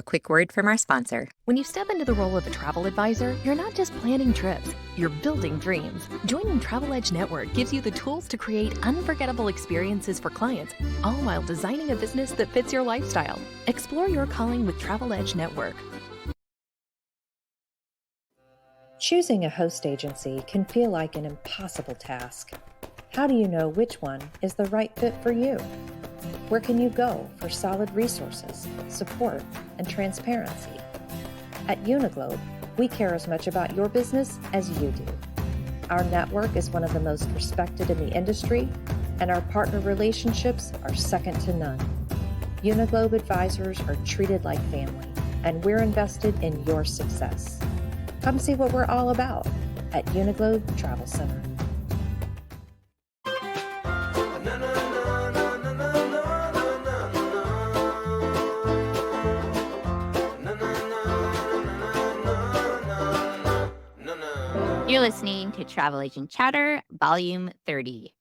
A quick word from our sponsor. When you step into the role of a travel advisor, you're not just planning trips, you're building dreams. Joining Travel Edge Network gives you the tools to create unforgettable experiences for clients, all while designing a business that fits your lifestyle. Explore your calling with Travel Edge Network. Choosing a host agency can feel like an impossible task. How do you know which one is the right fit for you? Where can you go for solid resources, support, and transparency? At Uniglobe, we care as much about your business as you do. Our network is one of the most respected in the industry, and our partner relationships are second to none. Uniglobe advisors are treated like family, and we're invested in your success. Come see what we're all about at Uniglobe Travel Center. You're listening to Travel Agent Chatter, Volume 30.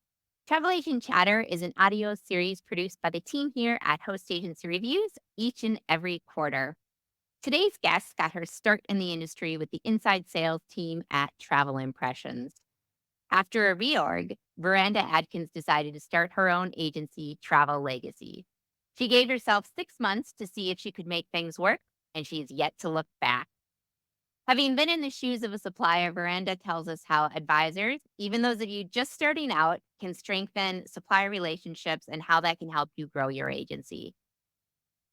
Travel Agent Chatter is an audio series produced by the team here at Host Agency Reviews each and every quarter. Today's guest got her start in the industry with the inside sales team at Travel Impressions. After a reorg, Veranda Adkins decided to start her own agency, Travel Legacy. She gave herself 6 months to see if she could make things work, and she's yet to look back. Having been in the shoes of a supplier, Veranda tells us how advisors, even those of you just starting out, can strengthen supplier relationships and how that can help you grow your agency.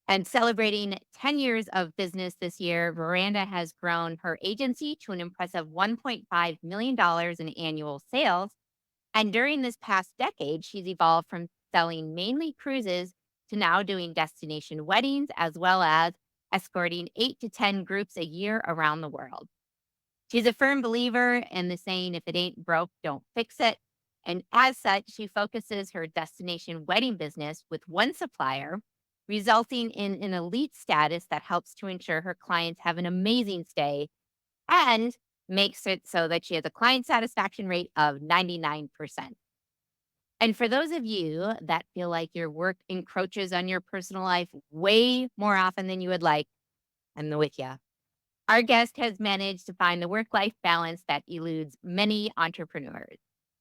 And celebrating 10 years of business this year, Veranda has grown her agency to an impressive $1.5 million in annual sales. And during this past decade, she's evolved from selling mainly cruises to now doing destination weddings, as well as escorting 8 to 10 groups a year around the world. She's a firm believer in the saying, if it ain't broke, don't fix it. And as such, she focuses her destination wedding business with one supplier, resulting in an elite status that helps to ensure her clients have an amazing stay and makes it so that she has a client satisfaction rate of 99%. And for those of you that feel like your work encroaches on your personal life way more often than you would like, I'm with you. Our guest has managed to find the work-life balance that eludes many entrepreneurs.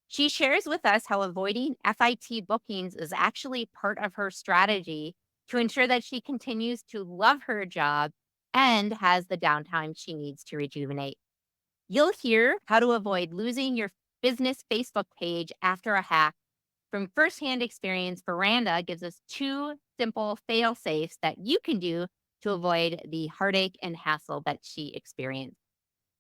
She shares with us how avoiding FIT bookings is actually part of her strategy to ensure that she continues to love her job and has the downtime she needs to rejuvenate. You'll hear how to avoid losing your business Facebook page after a hack. From firsthand experience, Veranda gives us 2 simple fail-safes that you can do to avoid the heartache and hassle that she experienced.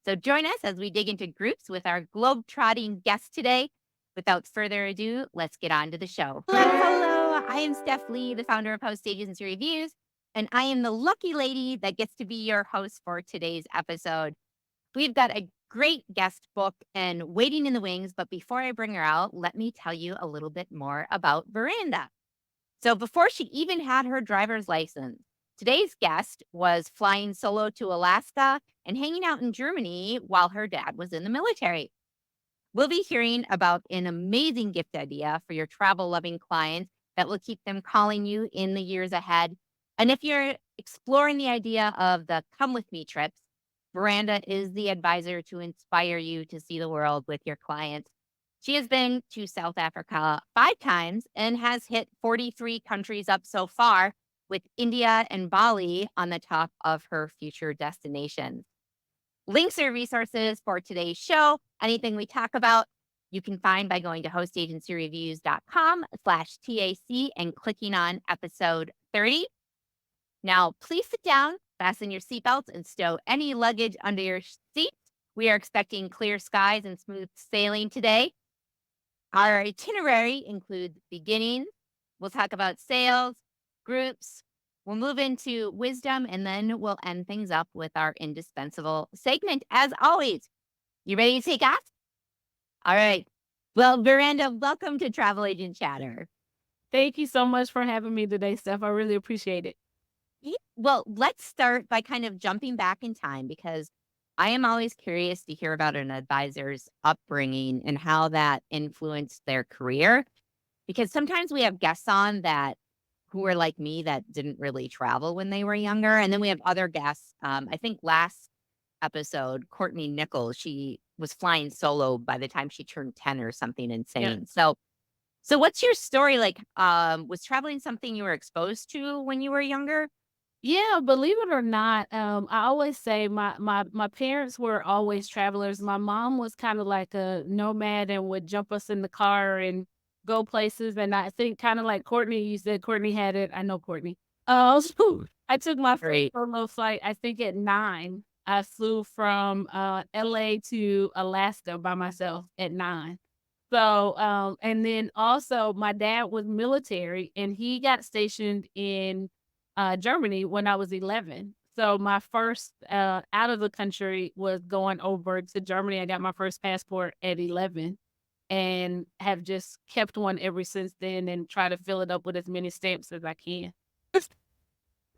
So join us as we dig into groups with our globe-trotting guest today. Without further ado, let's get on to the show. Hello, I am Steph Lee, the founder of Host Agency Reviews, and I am the lucky lady that gets to be your host for today's episode. We've got a great guest book and waiting in the wings, but before I bring her out, let me tell you a little bit more about Veranda. So before she even had her driver's license, today's guest was flying solo to Alaska and hanging out in Germany while her dad was in the military. We'll be hearing about an amazing gift idea for your travel-loving clients that will keep them calling you in the years ahead. And if you're exploring the idea of the Come With Me trips, Veranda is the advisor to inspire you to see the world with your clients. She has been to South Africa 5 times and has hit 43 countries up so far, with India and Bali on the top of her future destinations. Links or resources for today's show, anything we talk about, you can find by going to hostagencyreviews.com/TAC and clicking on episode 30. Now, please sit down, fasten your seatbelts, and stow any luggage under your seat. We are expecting clear skies and smooth sailing today. Our itinerary includes beginnings. We'll talk about sales, groups. We'll move into wisdom, and then we'll end things up with our indispensable segment, as always. You ready to take off? All right. Well, Veranda, welcome to Travel Agent Chatter. Thank you so much for having me today, Steph. I really appreciate it. Well, let's start by kind of jumping back in time, because I am always curious to hear about an advisor's upbringing and how that influenced their career. Because sometimes we have guests on that who are like me that didn't really travel when they were younger. And then we have other guests. I think last episode, Courtney Nichols, she was flying solo by the time she turned 10 or something Yeah. insane. So what's your story like? Was traveling something you were exposed to when you were younger? Yeah, believe it or not, I always say my parents were always travelers. My mom was kind of like a nomad and would jump us in the car and go places. And I think kind of like Courtney, you said Courtney had it. I know Courtney. So I took my first Great. solo flight, I think at 9. I flew from LA to Alaska by myself at 9. So, and then also my dad was military and he got stationed in Germany when I was 11. So my first out of the country was going over to Germany. I got my first passport at 11 and have just kept one ever since then and try to fill it up with as many stamps as I can.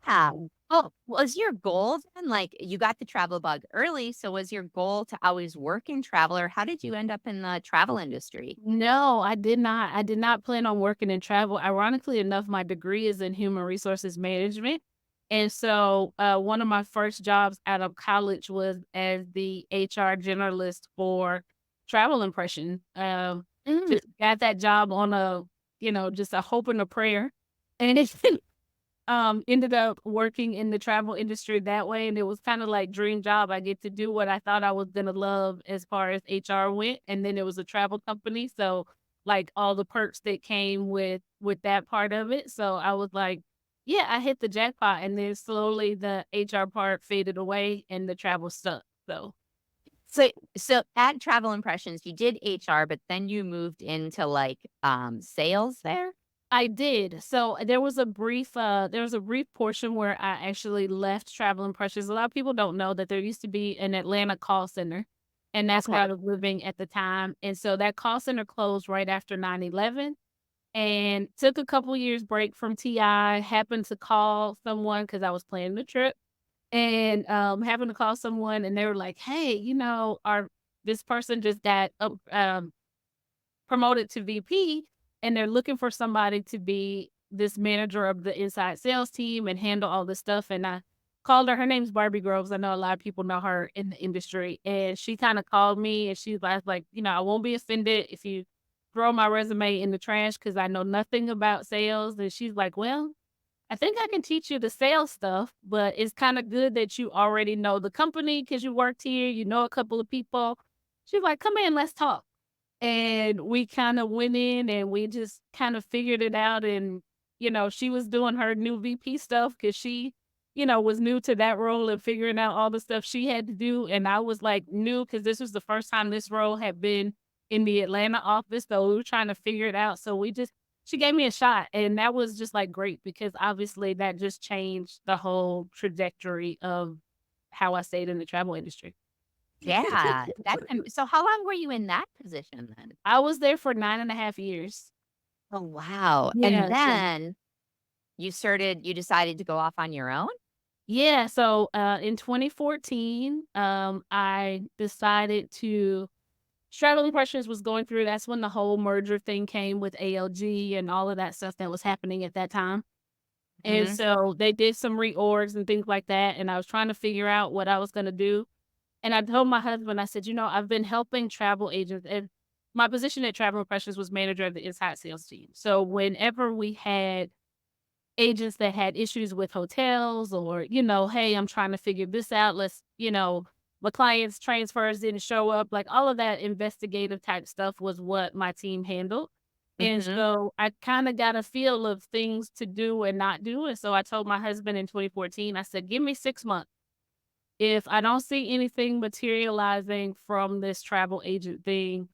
Yeah. Oh, was your goal then like you got the travel bug early? So was your goal to always work in travel, or how did you end up in the travel industry? No, I did not. I did not plan on working in travel. Ironically enough, my degree is in human resources management. And so one of my first jobs out of college was as the HR generalist for travel impression. Mm. Just got that job on a, just a hope and a prayer. And it ended up working in the travel industry that way, and it was kinda like dream job. I get to do what I thought I was gonna love as far as HR went, and then it was a travel company, so, like, all the perks that came with that part of it, so I was like, "Yeah, I hit the jackpot," and then slowly the HR part faded away and the travel stuck, so So at Travel Impressions, you did HR, but then you moved into like sales there? I did. So there was a brief portion where I actually left Travel Impressions. A lot of people don't know that there used to be an Atlanta call center, and that's where Okay. I was living at the time. And so that call center closed right after 9/11, and took a couple years break from TI, happened to call someone because I was planning the trip and happened to call someone and they were like, "Hey, our this person just got promoted to VP and they're looking for somebody to be this manager of the inside sales team and handle all this stuff." And I called her. Her name's Barbie Groves. I know a lot of people know her in the industry. And she kind of called me and she's like, I won't be offended if you throw my resume in the trash because I know nothing about sales. And she's like, "Well, I think I can teach you the sales stuff, but it's kind of good that you already know the company because you worked here, you know a couple of people." She's like, "Come in, let's talk." And we kinda went in and we just kind of figured it out and, she was doing her new VP stuff because she, was new to that role and figuring out all the stuff she had to do, and I was, like, new because this was the first time this role had been in the Atlanta office, so we were trying to figure it out, so we just she gave me a shot, and that was just, like, great because obviously that just changed the whole trajectory of how I stayed in the travel industry. Yeah. So how long were you in that position then? I was there for 9.5 years. Oh, wow. And Yeah, so then you decided to go off on your own? yeah, so, in 2014, I decided to Straddle Impressions was going through that's when the whole merger thing came with ALG and all of that stuff that was happening at that time, and Mhm. so they did some reorgs and things like that, and I was trying to figure out what I was gonna do, and I told my husband, I said, I've been helping travel agents," and my position at Travel Impressions was manager of the inside sales team, so whenever we had agents that had issues with hotels or, "Hey, I'm trying to figure this out. My client's transfers didn't show up." Like all of that investigative type stuff was what my team handled. And Mhm. so I kind of got a feel of things to do and not do. And so I told my husband in 2014, I said, "Give me 6 months. If I don't see anything materializing from this travel agent thing,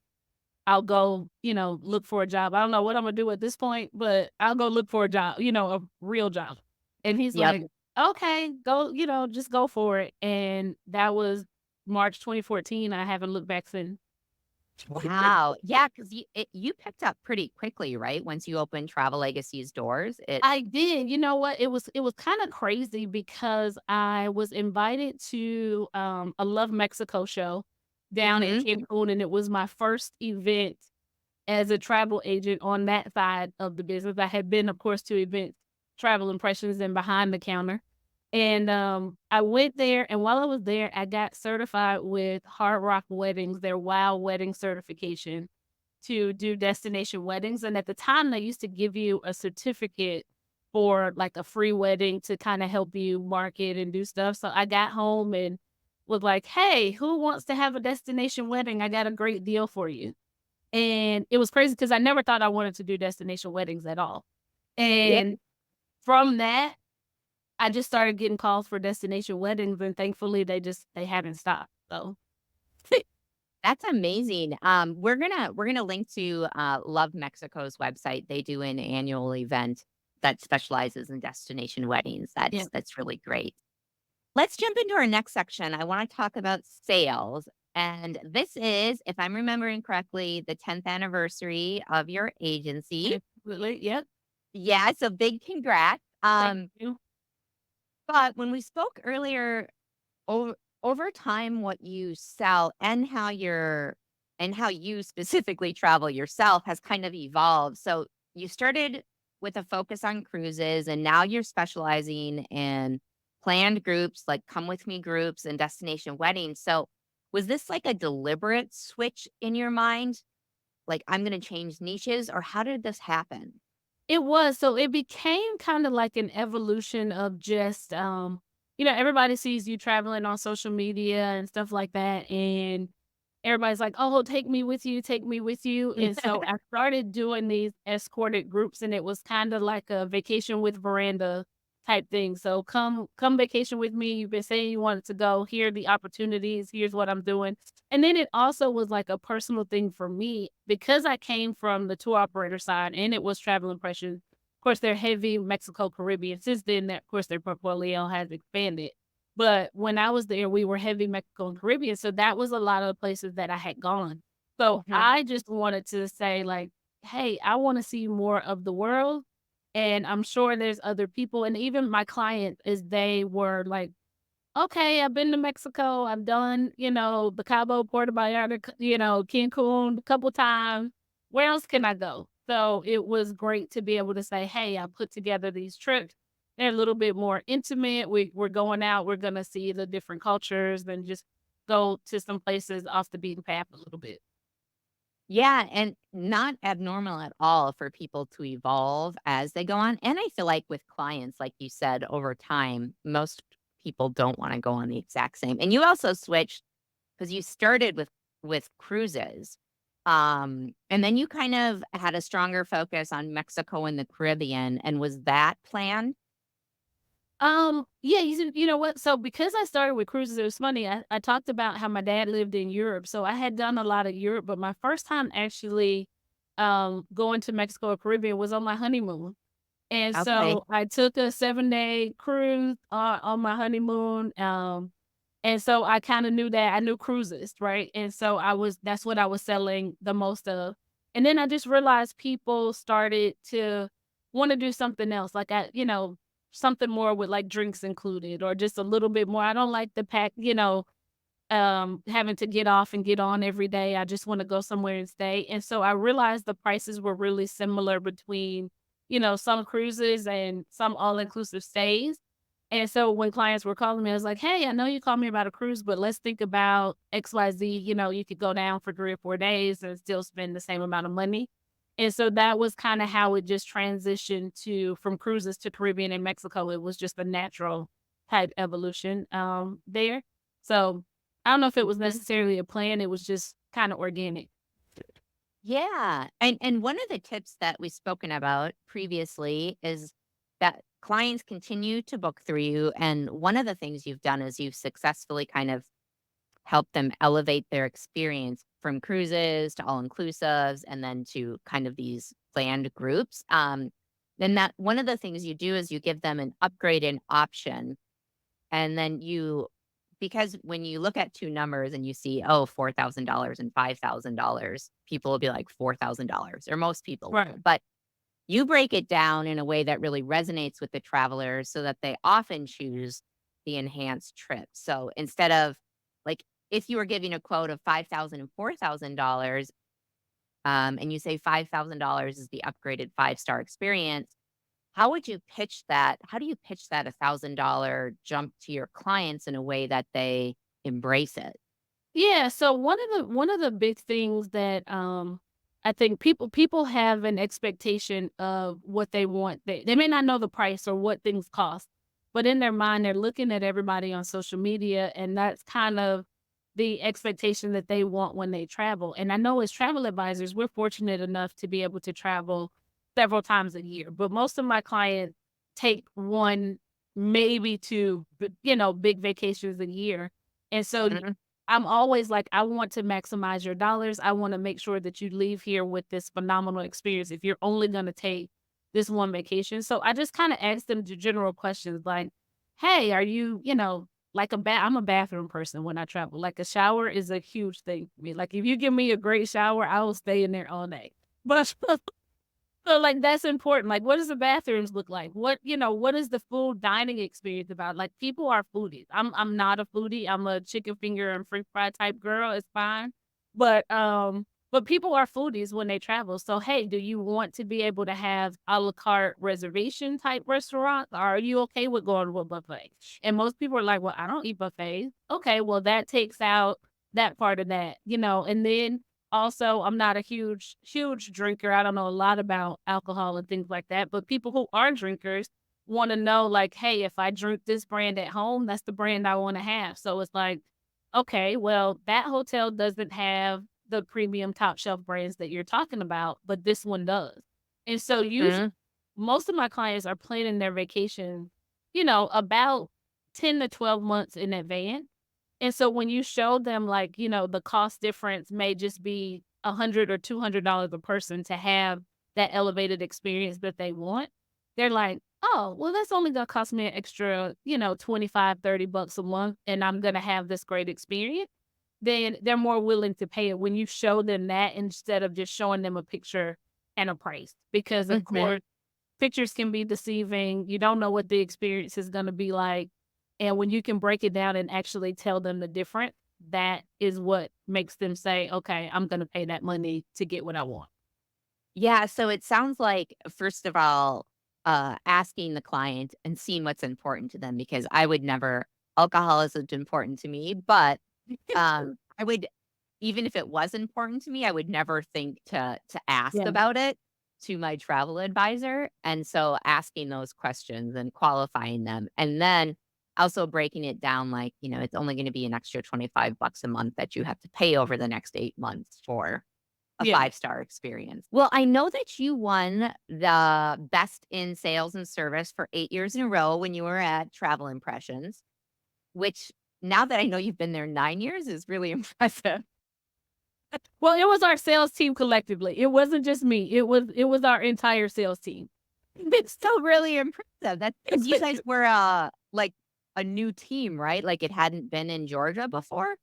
I'll go, look for a job. I don't know what I'm gonna do at this point, but I'll go look for a job, a real job." And he's Yep. like, "Okay, go, just go for it." And that was March 2014. I haven't looked back since. Wow. Yeah, 'cause you picked up pretty quickly, right? Once you opened Travel Legacy's doors, it I did. You know what? It was kind of crazy because I was invited to a Love Mexico show down in Mhm. Cancun, and it was my first event as a travel agent on that side of the business. I had been, of course, to events travel impressions and behind the counter. And I went there, and while I was there, I got certified with Hard Rock Weddings, their WOW wedding certification to do destination weddings. And at the time, they used to give you a certificate for like a free wedding to kind of help you market and do stuff. So I got home and was like, hey, who wants to have a destination wedding? I got a great deal for you. And it was crazy because I never thought I wanted to do destination weddings at all. Yeah. And from that, I just started getting calls for destination weddings, and thankfully they haven't stopped. So That's amazing. We're gonna link to Love Mexico's website. They do an annual event that specializes in destination weddings. yeah. That's really great. Let's jump into our next section. I want to talk about sales. And this is, if I'm remembering correctly, the 10th anniversary of your agency. Absolutely. Yep. Yeah, so big congrats. Thank you. But when we spoke earlier, over over time, what you sell and how you specifically travel yourself has kind of evolved. So you started with a focus on cruises, and now you're specializing in planned groups, like come with me groups and destination weddings. So was this like a deliberate switch in your mind? Like, I'm going to change niches, or how did this happen? It was. So it became kind of like an evolution of just, everybody sees you traveling on social media and stuff like that. And everybody's like, "Oh, take me with you, take me with you." And so I started doing these escorted groups, and it was kinda like a vacation with Veranda type thing. So come vacation with me. You've been saying you wanted to go. Here are the opportunities. Here's what I'm doing. And then it also was like a personal thing for me because I came from the tour operator side and it was travel impressions. Of course, they're heavy Mexico, Caribbean. Since then, of course, their portfolio has expanded. But when I was there, we were heavy Mexico and Caribbean, so that was a lot of the places that I had gone. So Mhm. I just wanted to say like, "Hey, I wanna see more of the world," and I'm sure there's other people, and even my client is they were like, "Okay, I've been to Mexico, I've done, the Cabo, Puerto Vallarta, Cancun a couple times. Where else can I go?" So it was great to be able to say, "Hey, I put together these trips. They're a little bit more intimate. We're going out, we're gonna see the different cultures and just go to some places off the beaten path a little bit." Yeah, and not abnormal at all for people to evolve as they go on. And I feel like with clients, like you said, over time, most people don't want to go on the exact same. And you also switched because you started with cruises. And then you kind of had a stronger focus on Mexico and the Caribbean. And was that planned? Yeah, you know what? So because I started with cruises, it was funny. I talked about how my dad lived in Europe. So I had done a lot of Europe, but my first time actually going to Mexico or Caribbean was on my honeymoon. And Okay. so I took a 7-day cruise on my honeymoon. And so I kind of knew that I knew cruises, right? And so that's what I was selling the most of. And then I just realized people started to want to do something else. Like something more with like drinks included or just a little bit more. I don't like the pack, having to get off and get on every day. I just want to go somewhere and stay. And so I realized the prices were really similar between, some cruises and some all-inclusive stays. And so when clients were calling me, I was like, "Hey, I know you called me about a cruise, but let's think about XYZ. You could go down for 3 or 4 days and still spend the same amount of money." And so that was kind of how it just transitioned to from cruises to Caribbean and Mexico. It was just a natural type evolution there. So I don't know if it was necessarily a plan, it was just kinda organic. Yeah. And one of the tips that we've spoken about previously is that clients continue to book through you. And one of the things you've done is you've successfully kind of helped them elevate their experience from cruises to all inclusives and then to kind of these planned groups. Then that one of the things you do is you give them an upgraded option. And then because when you look at 2 numbers and you see, oh, $4,000 and $5,000, people will be like $4,000 or most people Right. will. But you break it down in a way that really resonates with the travelers so that they often choose the enhanced trip. So instead of like, if you were giving a quote of $5,000 and $4,000, and you say $5,000 is the upgraded 5-star experience, how would you pitch that? How do you pitch that $1,000 jump to your clients in a way that they embrace it? Yeah, so one of the big things that I think people have an expectation of what they want. They may not know the price or what things cost, but in their mind they're looking at everybody on social media, and that's kind of the expectation that they want when they travel. And I know as travel advisors, we're fortunate enough to be able to travel several times a year, but most of my clients take one, maybe two, big vacations a year. And so Mhm. I'm always like, I want to maximize your dollars. I want to make sure that you leave here with this phenomenal experience if you're only going to take this one vacation. So I just kind of ask them the general questions like, hey, are you, like I'm a bathroom person when I travel. Like a shower is a huge thing for me. Like if you give me a great shower, I will stay in there all day. But so, like, that's important. Like, what does the bathrooms look like? What is the full dining experience about? Like, people are foodies. I'm not a foodie. I'm a chicken finger and french fry type girl. It's fine. But people are foodies when they travel. So, hey, do you want to be able to have a la carte reservation type restaurants? Or are you okay with going to a buffet? And most people are like, well, I don't eat buffets. Okay, well, that takes out that part of that. And then also, I'm not a huge drinker. I don't know a lot about alcohol and things like that, but people who are drinkers wanna know, like, "Hey, if I drink this brand at home, that's the brand I wanna have." So it's like, "Okay, well, that hotel doesn't have the premium top shelf brands that you're talking about, but this one does." And so usually Mhm. most of my clients are planning their vacation, about 10 to 12 months in advance. And so when you show them like, the cost difference may just be 100 or $200 a person to have that elevated experience that they want, they're like, oh, well, that's only gonna cost me an extra, 25, $30 a month, and I'm gonna have this great experience. Then they're more willing to pay it when you show them that instead of just showing them a picture and a price. Because of Mhm. course pictures can be deceiving. You don't know what the experience is gonna be like. And when you can break it down and actually tell them the difference, that is what makes them say, "Okay, I'm gonna pay that money to get what I want." Yeah, so it sounds like, first of all, asking the client and seeing what's important to them because I would never alcohol isn't important to me, but, I would even if it was important to me, I would never think to ask Yeah. about it to my travel advisor, and so asking those questions and qualifying them, and then also breaking it down like, it's only gonna be an extra 25 bucks a month that you have to pay over the next 8 months for a Yeah. five-star experience. Well, I know that you won the best in sales and service for 8 years in a row when you were at Travel Impressions, which now that I know you've been there 9 years is really impressive. Well, it was our sales team collectively. It wasn't just me. It was our entire sales team. It's still really impressive. That's because you guys were, like, a new team, right? Like, it hadn't been in Georgia before?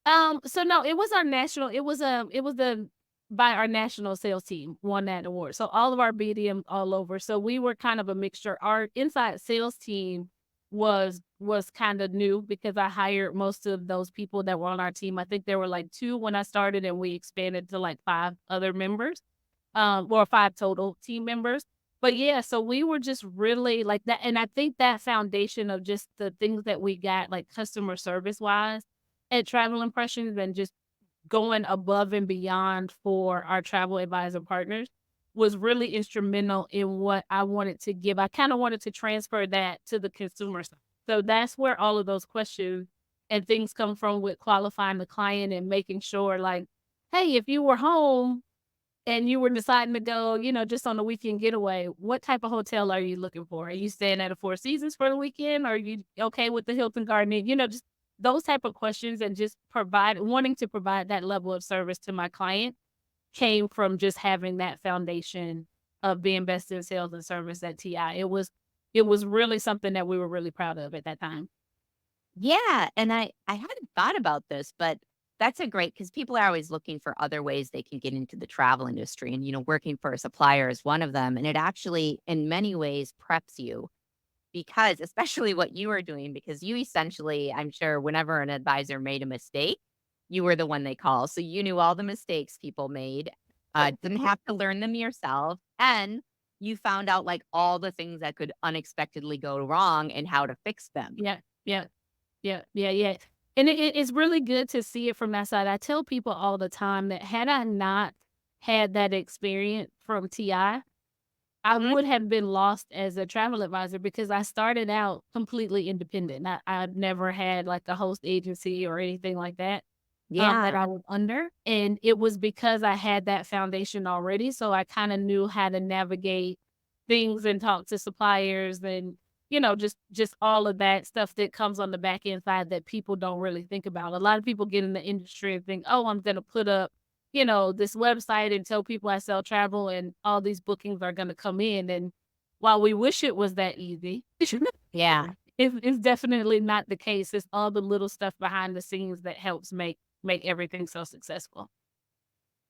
So no, it was our national it was the by our national sales team won that award. So all of our BDMs all over. So we were kind of a mixture. Our inside sales team was kind of new because I hired most of those people that were on our team. I think there were like 2 when I started and we expanded to like 5 other members. Or 5 total team members. But yeah, so we were just really like that. And I think that foundation of just the things that we got, like customer service wise at Travel Impressions and just going above and beyond for our travel advisor partners was really instrumental in what I wanted to give. I kind of wanted to transfer that to the consumer side. So that's where all of those questions and things come from with qualifying the client and making sure like, hey, if you were home and you were deciding to go, just on a weekend getaway, what type of hotel are you looking for? Are you staying at a Four Seasons for the weekend? Are you okay with the Hilton Garden Inn? Just those type of questions and just wanting to provide that level of service to my client came from just having that foundation of being best in sales and service at TI. It was really something that we were really proud of at that time. Yeah, and I hadn't thought about this, but that's a great because people are always looking for other ways they can get into the travel industry, and, working for a supplier is one of them, and it actually, in many ways, preps you because especially what you were doing, because you essentially, I'm sure whenever an advisor made a mistake, you were the one they call, so you knew all the mistakes people made, didn't have to learn them yourself, and you found out like all the things that could unexpectedly go wrong and how to fix them. Yeah, yeah, yeah. And it's really good to see it from that side. I tell people all the time that had I not had that experience from TI, I Mhm. would have been lost as a travel advisor because I started out completely independent. I've never had like a host agency or anything like that. That Yeah. I was under, and it was because I had that foundation already, so I kinda knew how to navigate things and talk to suppliers and, just all of that stuff that comes on the back end side that people don't really think about. A lot of people get in the industry and think, "Oh, I'm gonna put up, this website and tell people I sell travel and all these bookings are gonna come in," and while we wish it was that easy, Yeah. it's definitely not the case. It's all the little stuff behind the scenes that helps make everything so successful.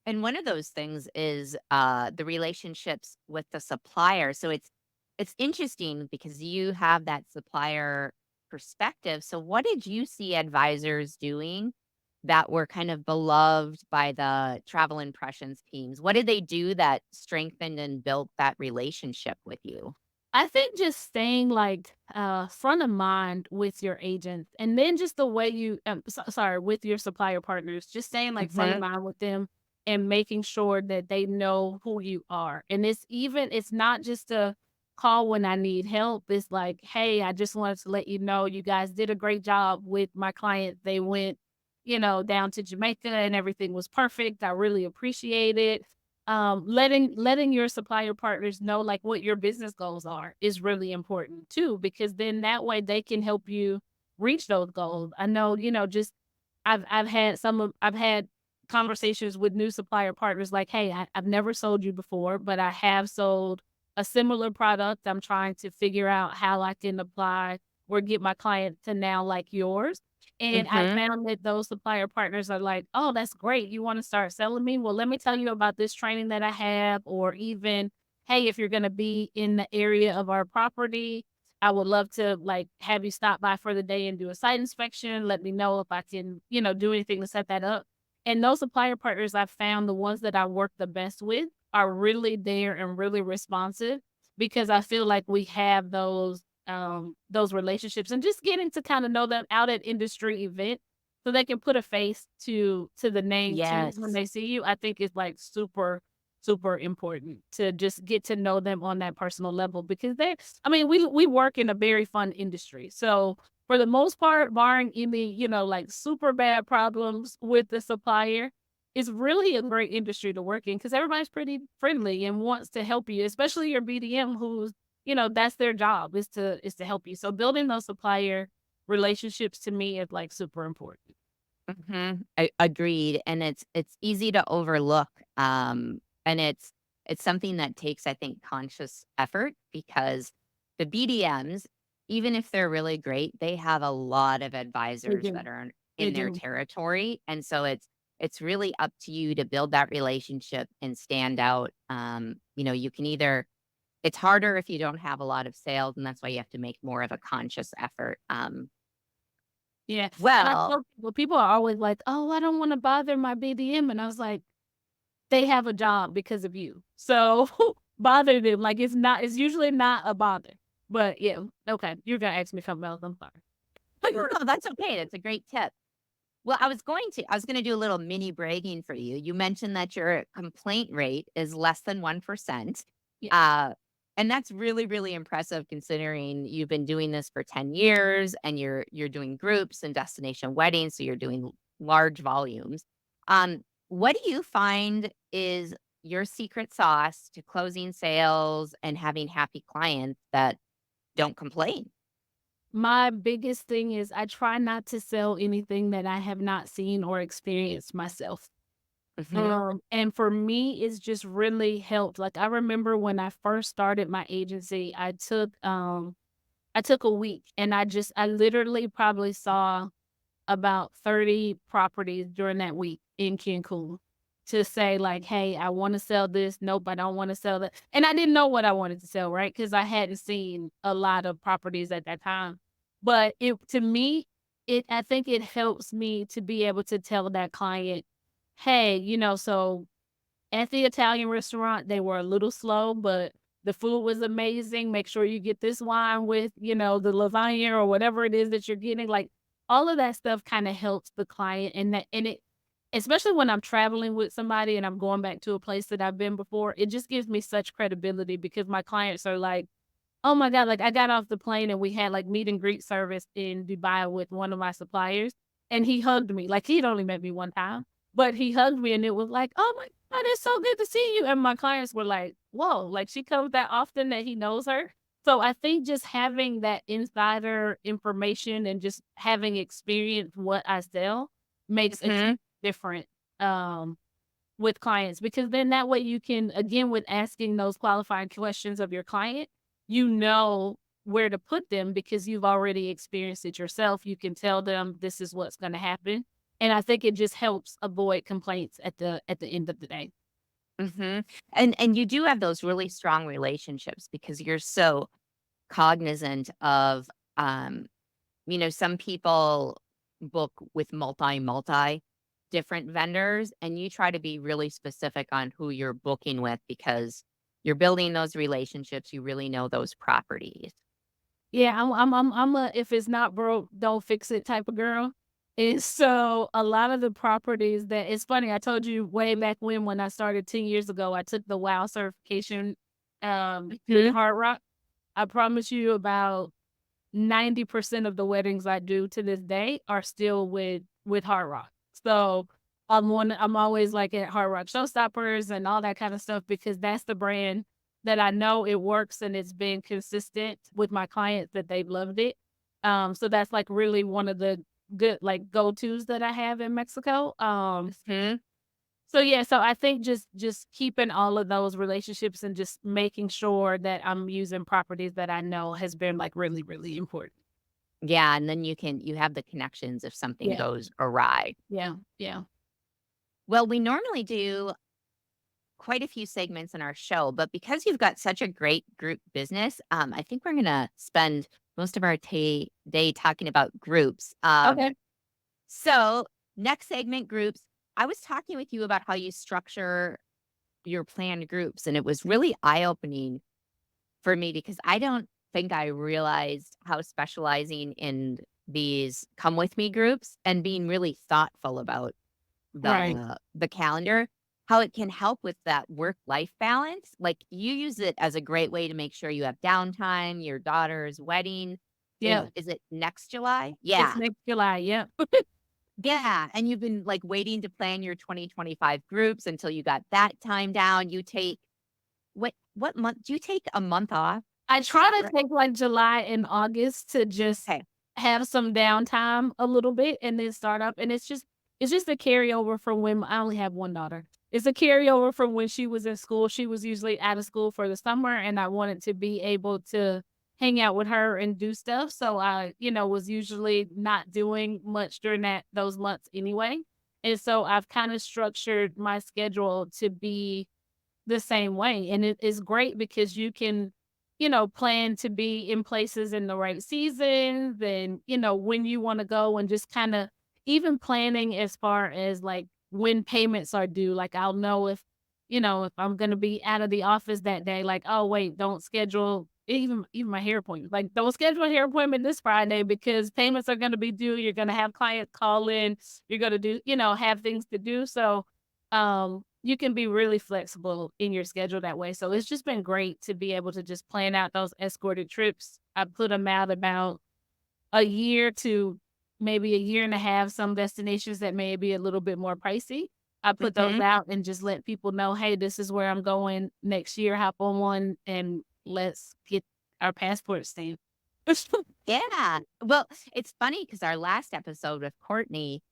And one of those things is the relationships with the supplier. So it's interesting because you have that supplier perspective. So what did you see advisors doing that were kind of beloved by the travel impressions teams? What did they do that strengthened and built that relationship with you? I think just staying like front of mind with your agents and then just the way you sorry, with your supplier partners, just staying like front of Hmm. mind with them and making sure that they know who you are. And it's not just a call when I need help. It's like, hey, I just wanted to let you know you guys did a great job with my client. They went, down to Jamaica and everything was perfect. I really appreciate it. Letting your supplier partners know like what your business goals are is really important too, because then that way they can help you reach those goals. I know, just I've had conversations with new supplier partners like, hey, I've never sold you before, but I have sold a similar product. I'm trying to figure out how I can apply or get my client to now like yours. And I Hmm. found that those supplier partners are like, "Oh, that's great. You wanna start selling me? Well, let me tell you about this training that I have," or even, "Hey, if you're gonna be in the area of our property, I would love to, like, have you stop by for the day and do a site inspection. Let me know if I can, do anything to set that up." And those supplier partners I've found the ones that I work the best with are really there and really responsive because I feel like we have those relationships and just getting to kind of know them out at industry event so they can put a face to the name too when Yes. they see you. I think it's like super, super important to just get to know them on that personal level because I mean, we work in a very fun industry. So for the most part, barring any, like super bad problems with the supplier, it's really a great industry to work in because everybody's pretty friendly and wants to help you, especially your BDM who's that's their job is to help you. So building those supplier relationships to me is like super important. Mhm. Agreed, and it's easy to overlook, and it's something that takes, I think, conscious effort because the BDMs, even if they're really great, they have a lot of They advisors do. that are They in their do. territory, and so it's really up to you to build that relationship and stand out. You can either it's harder if you don't have a lot of sales, and that's why you have to make more of a conscious effort. Yeah. And I Well, tell people are always like, "Oh, I don't want to bother my BDM." And I was like, they have a job because of you. So bother them. Like it's usually not a bother. But yeah, okay. You're gonna ask me something else. I'm sorry. no, that's okay. That's a great tip. Well, I was gonna do a little mini bragging for you. You mentioned that your complaint rate is less than 1%. Yeah. Uh, and that's really, really impressive considering you've been doing this for 10 years and you're doing groups and destination weddings, so you're doing large volumes. What do you find is your secret sauce to closing sales and having happy clients that don't complain? My biggest thing is I try not to sell anything that I have not seen or experienced myself. Mhm. And for me, it's just really helped. Like I remember when I first started my agency, I took a week and I literally probably saw about 30 properties during that week in Cancun to say like, "Hey, I want to sell this. Nope, I don't want to sell that." And I didn't know what I wanted to sell, right? Because I hadn't seen a lot of properties at that time. But it to me, it I think it helps me to be able to tell that client, "Hey, so at the Italian restaurant, they were a little slow, but the food was amazing. Make sure you get this wine with, the lasagna or whatever it is that you're getting. Like all of that stuff kind of helps the client and it especially when I'm traveling with somebody and I'm going back to a place that I've been before, it just gives me such credibility because my clients are like, oh my God, like I got off the plane and we had like meet and greet service in Dubai with one of my suppliers and he hugged me. Like he'd only met me one time, but he hugged me and it was like, oh my God, it's so good to see you. And my clients were like, whoa, like she comes that often that he knows her. So I think just having that insider information and just having experienced what I sell makes a Mhm. different um with clients because then that way you can again with asking those qualifying questions of your client, you know where to put them because you've already experienced it yourself. You can tell them this is what's going to happen. And I think it just helps avoid complaints at the end of the day. Mhm. And you do have those really strong relationships because you're so cognizant of, um, some people book with multi different vendors, and you try to be really specific on who you're booking with because you're building those relationships, you really know those properties. Yeah, I'm a if it's not broke, don't fix it type of girl. And so a lot of the properties that it's funny, I told you way back when I started 10 years ago, I took the WOW certification with Mhm. Hard Rock. I promise you about 90% of the weddings I do to this day are still with Hard Rock. So I'm always like at Hard Rock Showstoppers and all that kind of stuff because that's the brand that I know it works and it's been consistent with my clients that they've loved it. So that's like really one of the good like go-tos that I have in Mexico. Mhm. So yeah, so I think just keeping all of those relationships and just making sure that I'm using properties that I know has been like really, really important. Yeah, and then you have the connections if something Yeah, goes awry. yeah, yeah. Well, we normally do quite a few segments in our show, but because you've got such a great group business, I think we're gonna spend most of our day talking about groups. Okay. So next segment, groups. I was talking with you about how you structure your planned groups, and it was really eye opening for me because I don't think I realized how specializing in these come with me groups and being really thoughtful about Right. the calendar, how it can help with that work-life balance. Like, you use it as a great way to make sure you have downtime. Your daughter's wedding Yeah. is it next July? It's Yeah. next July. Yeah. Yeah, and you've been, like, waiting to plan your 2025 groups until you got that time down. You take what month do you take a month off? I try to Right. take like July and August to just Okay. have some downtime a little bit and then start up. And it's just a carryover from when I only have one daughter. It's a carryover from when she was in school. She was usually out of school for the summer, and I wanted to be able to hang out with her and do stuff. So I, was usually not doing much during those months anyway. And so I've kind of structured my schedule to be the same way. And it is great because you can, plan to be in places in the right seasons and, when you want to go and just kind of even planning as far as like when payments are due. Like I'll know if I'm gonna be out of the office that day, like, oh wait, don't schedule even my hair appointment. Like don't schedule a hair appointment this Friday because payments are gonna be due. You're gonna have clients call in, you're gonna do, have things to do. So you can be really flexible in your schedule that way. So it's just been great to be able to just plan out those escorted trips. I put them out about a year to maybe a year and a half, some destinations that may be a little bit more pricey. I put those Mhm. out and just let people know, hey, this is where I'm going next year. Hop on one and let's get our passport stamped. Yeah. Well, it's funny because our last episode with Courtney,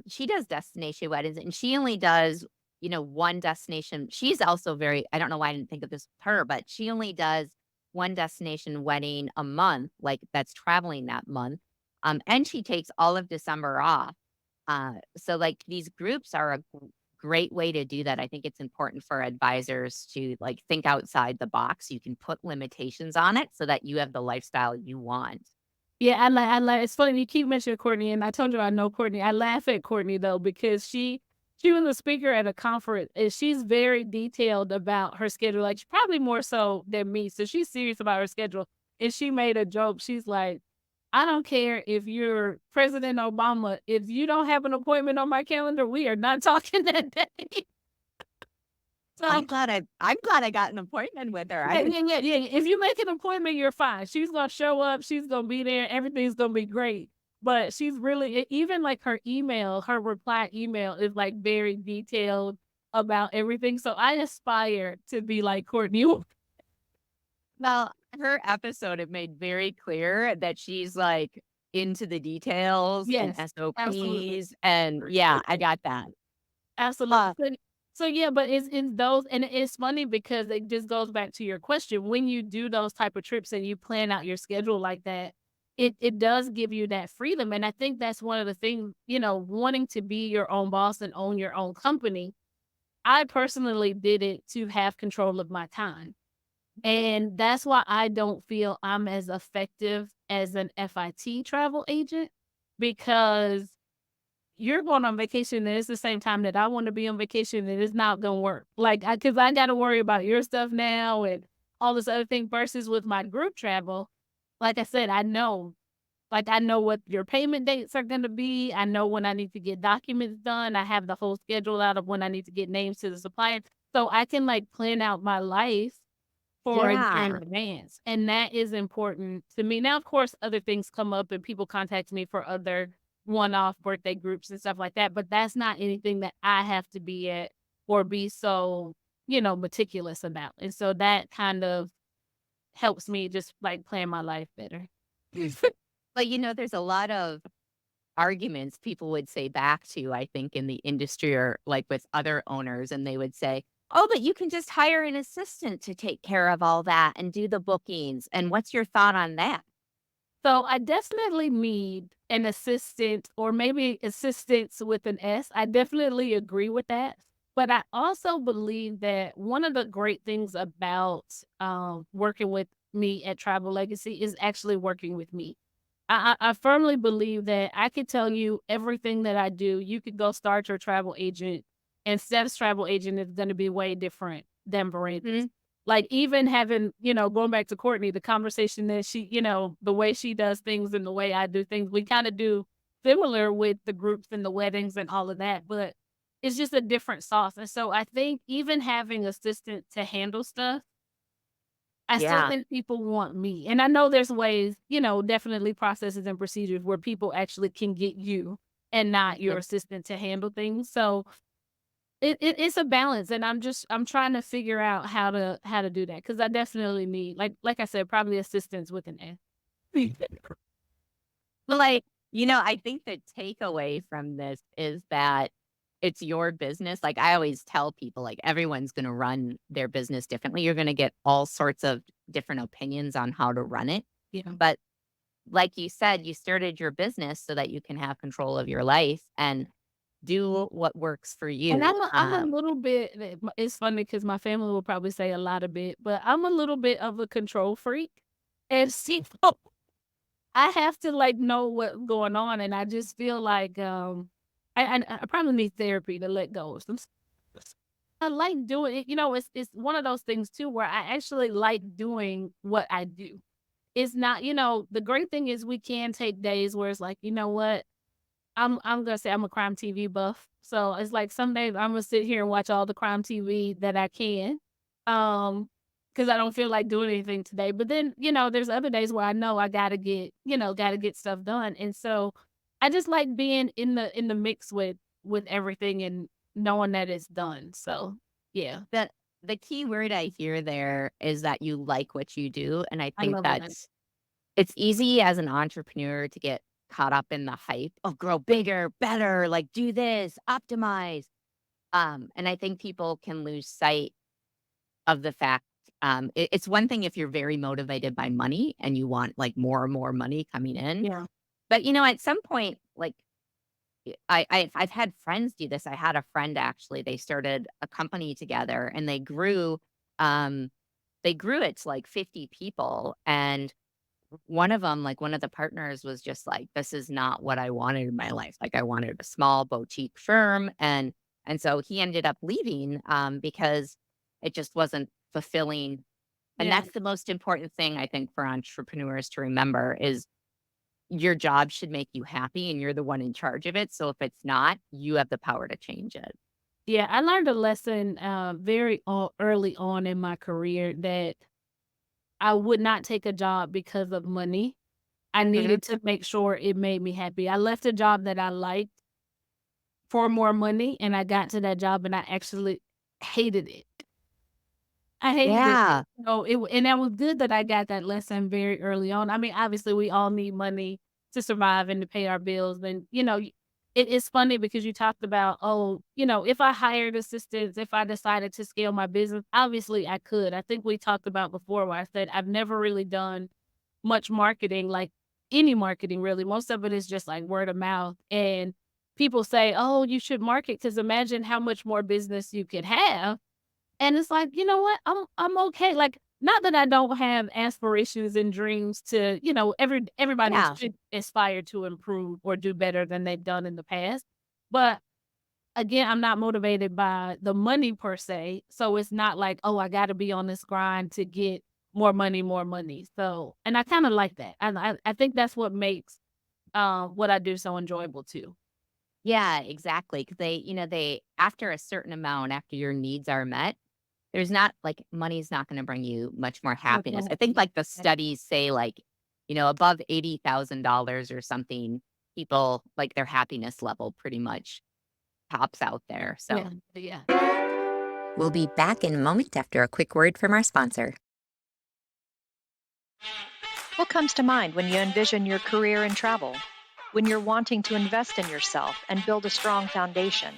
she does destination weddings and she only does, one destination. She's also very, I don't know why I didn't think of this with her, but she only does one destination wedding a month, like that's traveling that month. And she takes all of December off. So like these groups are a great way to do that. I think it's important for advisors to like think outside the box. You can put limitations on it so that you have the lifestyle you want. Yeah, I like it's funny you keep mentioning Courtney, and I told you I know Courtney. I laugh at Courtney though because She was a speaker at a conference, and she's very detailed about her schedule, like, probably more so than me, so she's serious about her schedule, and she made a joke, she's like, "I don't care if you're President Obama, if you don't have an appointment on my calendar, we are not talking that day." So I'm glad I got an appointment with her. yeah, yeah, yeah, yeah. If you make an appointment, you're fine. She's gonna show up. She's gonna be there. Everything's gonna be great. But she's really even like her email, her reply email is like very detailed about everything. So I aspire to be like Courtney. Well, her episode, it made very clear that she's like into the details and Yes, absolutely. SOPs. And yeah, I got that. Absolutely. So yeah, but it's those, and it's funny because it just goes back to your question. When you do those type of trips and you plan out your schedule like that, it does give you that freedom. And I think that's one of the things, wanting to be your own boss and own your own company. I personally did it to have control of my time. And that's why I don't feel I'm as effective as an FIT travel agent because you're going on vacation and it's the same time that I want to be on vacation and it's not going to work. Like, cause I got to worry about your stuff now and all this other thing versus with my group travel. Like I said, I know what your payment dates are going to be. I know when I need to get documents done. I have the whole schedule out of when I need to get names to the supplier. So I can like plan out my life for a year in Yeah. advance. And that is important to me. Now, of course, other things come up and people contact me for other one-off birthday groups and stuff like that, but that's not anything that I have to be at or be so, meticulous about. And so that kind of helps me just like plan my life better. But there's a lot of arguments people would say back to, I think, in the industry or like with other owners, and they would say, "Oh, but you can just hire an assistant to take care of all that and do the bookings." And what's your thought on that? So I definitely need an assistant or maybe assistants with an S. I definitely agree with that. But I also believe that one of the great things about working with me at Travel Legacy is actually working with me. I firmly believe that I could tell you everything that I do. You could go start your travel agent, and Steph's travel agent is going to be way different than Veranda's. Like even having, going back to Courtney, the conversation that she, the way she does things and the way I do things, we kind of do similar with the groups and the weddings and all of that, but it's just a different sauce. And so I think even having assistant to handle stuff, I still Yeah. think people want me. And I know there's ways, definitely processes and procedures where people actually can get you and not your Yep. assistant to handle things. So it's a balance, and I'm trying to figure out how to do that because I definitely need like I said, probably assistance with an S. Well, I think the takeaway from this is that it's your business. Like I always tell people, like everyone's going to run their business differently. You're going to get all sorts of different opinions on how to run it. Yeah. But like you said, you started your business so that you can have control of your life and do what works for And you. I'm a little bit it's funny because my family will probably say a lot of bit, but I'm a little bit of a control freak. And see, I have to, like, know what's going on, and I just feel like, I probably need therapy to let go of some s I like doing it, it's one of those things too where I actually like doing what I do. It's not the great thing is we can take days where it's like, "You know what? I'm gonna say I'm a crime TV buff." So, it's like some days Imma sit here and watch all the crime TV that I can, um, because I don't feel like doing anything today, but then, there's other days where I know I gotta get stuff done, and so I just like being in the mix with everything and knowing that it's done, so, yeah, The key word I hear there is that you like what you do. And I I think love what I it's easy as an entrepreneur to get caught up in the hype of grow bigger, better, like do this, optimize. And I think people can lose sight of the fact, it's one thing if you're very motivated by money and you want like more and more money coming in. Yeah. But at some point, like I've had friends do this. I had a friend actually, they started a company together and they grew it to like 50 people. And one of them, like one of the partners was just like, this is not what I wanted in my life. Like I wanted a small boutique firm. And And so he ended up leaving because it just wasn't fulfilling. And Yeah. that's the most important thing I think for entrepreneurs to remember is your job should make you happy and you're the one in charge of it. So if it's not, you have the power to change it. Yeah, I learned a lesson very early on in my career that I would not take a job because of money. I Mhm. needed to make sure it made me happy. I left a job that I liked for more money, and I got to that job and I actually hated it. I hated it. Yeah. So and that was good that I got that lesson very early on. I mean, obviously, we all need money to survive and to pay our bills. And it is funny because you talked about, oh, if I hired assistants, if I decided to scale my business, obviously I could. I think we talked about before where I said I've never really done much marketing, like any marketing really. Most of it is just like word of mouth. And people say, oh, you should market because imagine how much more business you could have. And it's like, you know what? I'm okay. Like, not that I don't have aspirations and dreams to, everybody Yeah. should aspire to improve or do better than they've done in the past. But again, I'm not motivated by the money per se. So it's not like, oh, I got to be on this grind to get more money, more money. So, and I kind of like that. I think that's what makes what I do so enjoyable too. Yeah, exactly. Because they, after a certain amount, after your needs are met, there's not like money's not going to bring you much more Much happiness. more. I think like the studies say like, above $80,000 or something, people like their happiness level pretty much tops out there. So Yeah. Yeah. we'll be back in a moment after a quick word from our sponsor. What comes to mind when you envision your career in travel? When you're wanting to invest in yourself and build a strong foundation?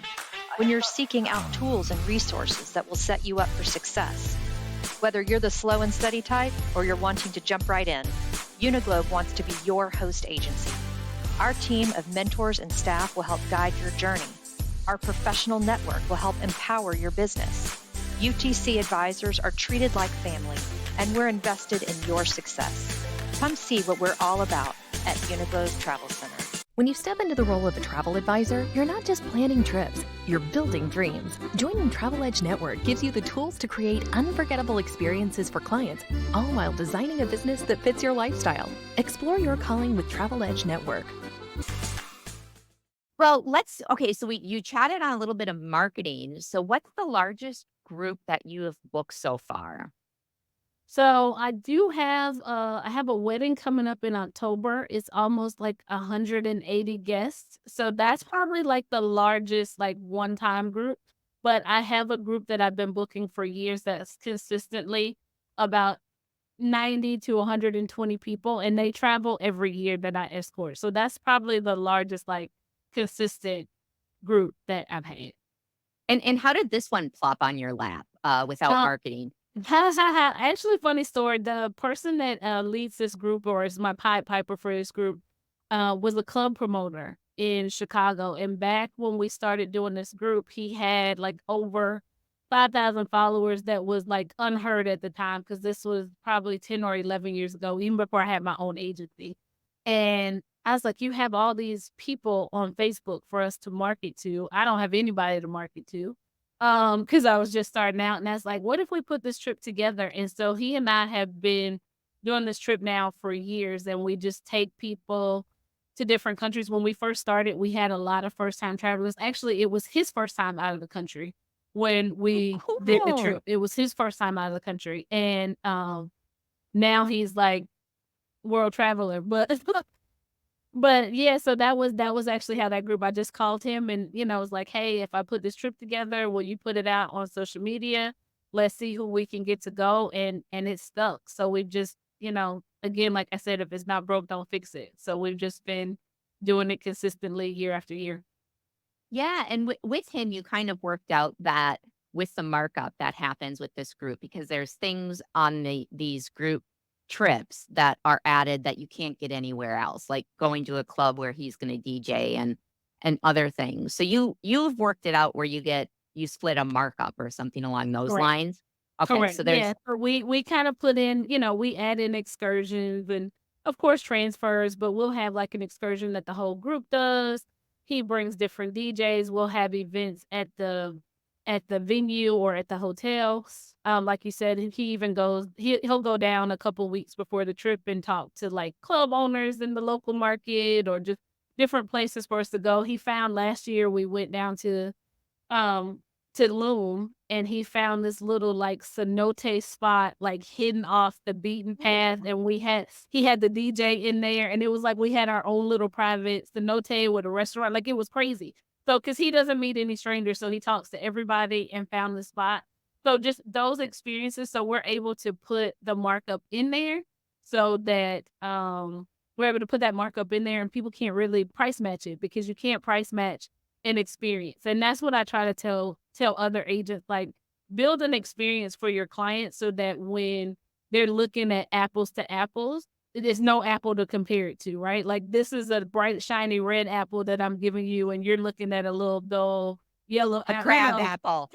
When you're seeking out tools and resources that will set you up for success? Whether you're the slow and steady type or you're wanting to jump right in, Uniglobe wants to be your host agency. Our team of mentors and staff will help guide your journey. Our professional network will help empower your business. UTC advisors are treated like family, and we're invested in your success. Come see what we're all about at Uniglobe Travel Center. When you step into the role of a travel advisor, you're not just planning trips, you're building dreams. Joining Travel Edge Network gives you the tools to create unforgettable experiences for clients, all while designing a business that fits your lifestyle. Explore your calling with Travel Edge Network. Well, so you chatted on a little bit of marketing. So what's the largest group that you have booked so far? So I have a wedding coming up in October. It's almost like 180 guests. So that's probably like the largest like one-time group. But I have a group that I've been booking for years that's consistently about 90 to 120 people, and they travel every year that I escort. So that's probably the largest like consistent group that I've had. And how did this one plop on your lap without Uh, marketing? Actually, funny story. The person that leads this group or is my Pied Piper for this group was a club promoter in Chicago. And back when we started doing this group, he had like over 5,000 followers. That was like unheard at the time because this was probably 10 or 11 years ago, even before I had my own agency. And I was like, you have all these people on Facebook for us to market to. I don't have anybody to market to. Because I was just starting out, and I was like, what if we put this trip together? And so he and I have been doing this trip now for years, and we just take people to different countries. When we first started, we had a lot of first time travelers. Actually, it was his first time out of the country when we did the Cool. trip. It was his first time out of the country. And now he's like world traveler. But yeah, so that was actually how that group. I just called him and was like, "Hey, if I put this trip together, will you put it out on social media? Let's see who we can get to go." And it stuck. So we've just, again, like I said, if it's not broke, don't fix it. So we've just been doing it consistently year after year. Yeah, and with him, you kind of worked out that with the markup that happens with this group because there's things on these group trips that are added that you can't get anywhere else, like going to a club where he's going to DJ and other things. So you've worked it out where you split a markup or something along those Correct. lines. Okay, Correct. so there's Yeah. So we kind of put in, we add in excursions and of course transfers, but we'll have like an excursion that the whole group does. He brings different DJs. We'll have events at the venue or at the hotels. Like you said, he even he'll go down a couple weeks before the trip and talk to like club owners in the local market or just different places for us to go. He found last year we went down um to Loom, and he found this little like cenote spot like hidden off the beaten path, and he had the DJ in there, and it was like we had our own little private cenote with a restaurant. Like it was crazy. So cuz he doesn't meet any strangers, so he talks to everybody and found the spot. So just those experiences, so we're able to put the markup in there so that we're able to put that markup in there and people can't really price match it, because you can't price match an experience. And that's what I try to tell other agents, like build an experience for your clients so that when they're looking at apples to apples, there's no apple to compare it to, right? Like this is a bright, shiny red apple that I'm giving you, and you're looking at a little dull yellow A crab apple.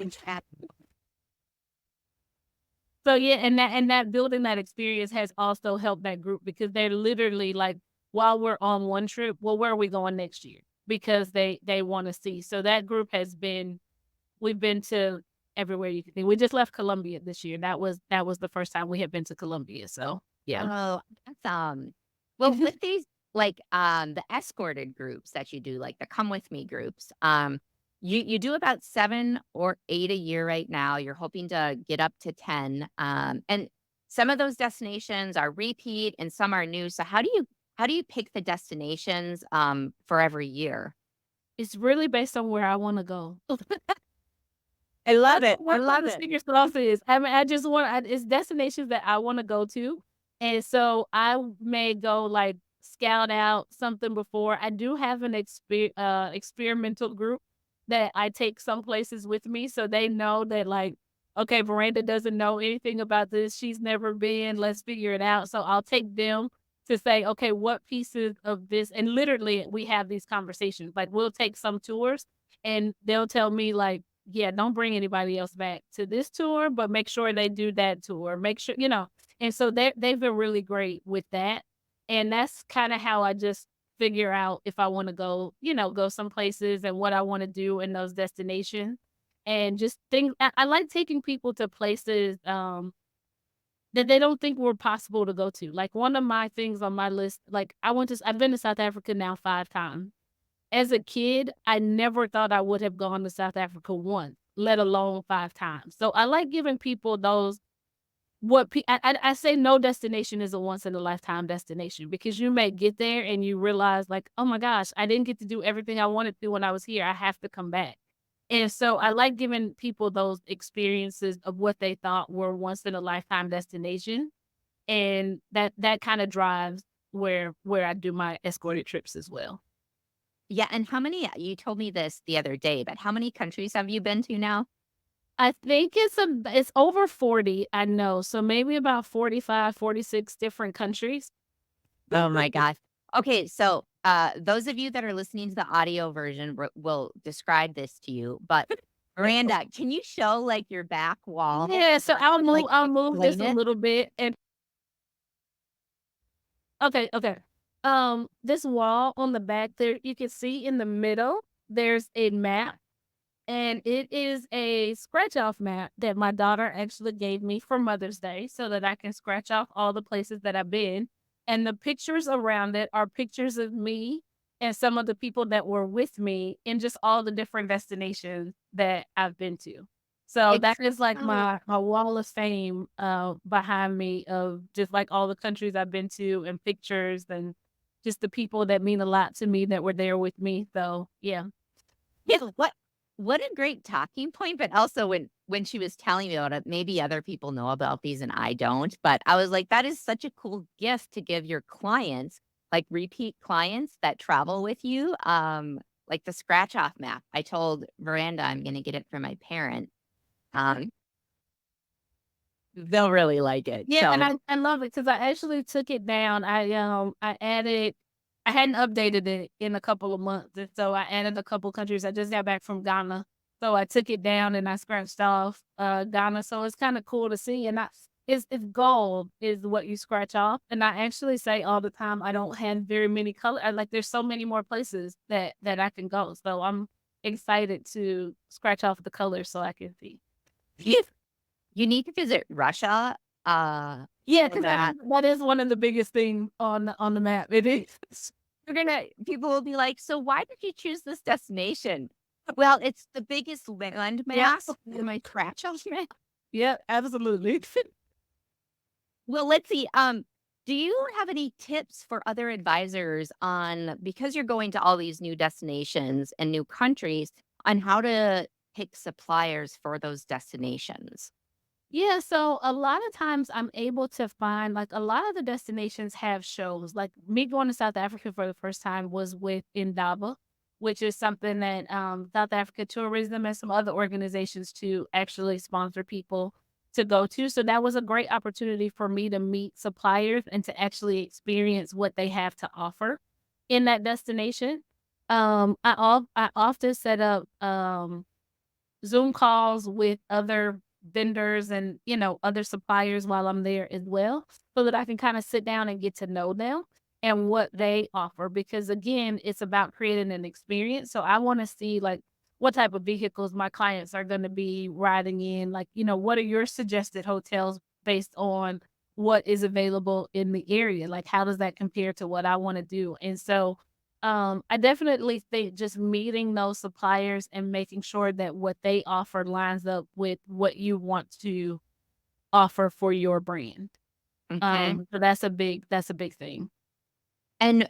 So yeah, and that building that experience has also helped that group, because they're literally like, while we're on one trip, well, where are we going next year? Because they want to see. So that group we've been to everywhere you can think. We just left Colombia this year. That was the first time we had been to Colombia. So yeah. Oh, that's well, with these like the escorted groups that you do, like the come with me groups, you do about 7 or 8 a year right now. You're hoping to get up to 10. And some of those destinations are repeat and some are new. So how do you pick the destinations for every year? It's really based on where I want to go. I love it. What the secret sauce is. I mean, it's destinations that I want to go to. And so I may go like scout out something before. I do have an experimental group that I take some places with me, so they know that like, okay, Veranda doesn't know anything about this. She's never been. Let's figure it out. So I'll take them to say, okay, what pieces of this, and literally we have these conversations. Like we'll take some tours and they'll tell me like, yeah, don't bring anybody else back to this tour, but make sure they do that tour. Make sure, and so they've been really great with that. And that's kind of how I just figure out if I want to go, go some places and what I want to do in those destinations. And just things, I like taking people to places that they don't think were possible to go to. Like one of my things on my list, like I've been to South Africa now 5 times. As a kid, I never thought I would have gone to South Africa once, let alone 5 times. So I like giving people those, I say no destination is a once in a lifetime destination, because you may get there and you realize like, oh my gosh, I didn't get to do everything I wanted to when I was here. I have to come back. And so I like giving people those experiences of what they thought were once in a lifetime destination. And that kind of drives where I do my escorted trips as well. Yeah, and you told me this the other day, but how many countries have you been to now? I think it's over 40, I know. So maybe about 45, 46 different countries. Oh my gosh. Okay, so those of you that are listening to the audio version will describe this to you, but Veranda, can you show like your back wall? Yeah, so I'll move this explain a it. little bit. And okay. This wall on the back there, you can see in the middle, there's a map. And it is a scratch off map that my daughter actually gave me for Mother's Day so that I can scratch off all the places that I've been. And the pictures around it are pictures of me and some of the people that were with me in just all the different destinations that I've been to. So that is like my wall of fame behind me, of just like all the countries I've been to and pictures and just the people that mean a lot to me that were there with me. So yeah. Yeah, what a great talking point, but also when she was telling me about it, maybe other people know about these and I don't, but I was like, that is such a cool gift to give your clients, like repeat clients that travel with you, like the scratch off map. I told Veranda I'm going to get it for my parents. They'll really like it. Yeah, So, and I love it because I actually took it down. I hadn't updated it in a couple of months, and so I added a couple countries. I just got back from Ghana, so I took it down and I scratched off Ghana. So it's kind of cool to see, and It's gold is what you scratch off, and I actually say all the time, I don't have very many color like, there's so many more places that I can go, so I'm excited to scratch off the colors so I can see. You need to visit Russia. Yeah, For because that is one of the biggest things on the map. It is. people will be like, so why did you choose this destination? Well, it's the biggest land Yeah. mass in my scratch off map. Yeah, absolutely. Well, let's see. Do you have any tips for other advisors on because you're going to all these new destinations and new countries on how to pick suppliers for those destinations? Yeah, so a lot of times I'm able to find like a lot of the destinations have shows. Like me going to South Africa for the first time was with Indaba, which is something that South Africa Tourism and some other organizations to actually sponsor people to go to. So that was a great opportunity for me to meet suppliers and to actually experience what they have to offer in that destination. I often set up Zoom calls with other vendors and, other suppliers while I'm there as well, so that I can kinda sit down and get to know them and what they offer, because again, it's about creating an experience, so I wanna see, like, what type of vehicles my clients are gonna be riding in, like, what are your suggested hotels based on what is available in the area, like, how does that compare to what I wanna do? And so I definitely think just meeting those suppliers and making sure that what they offer lines up with what you want to offer for your brand. Okay. So that's a big thing. And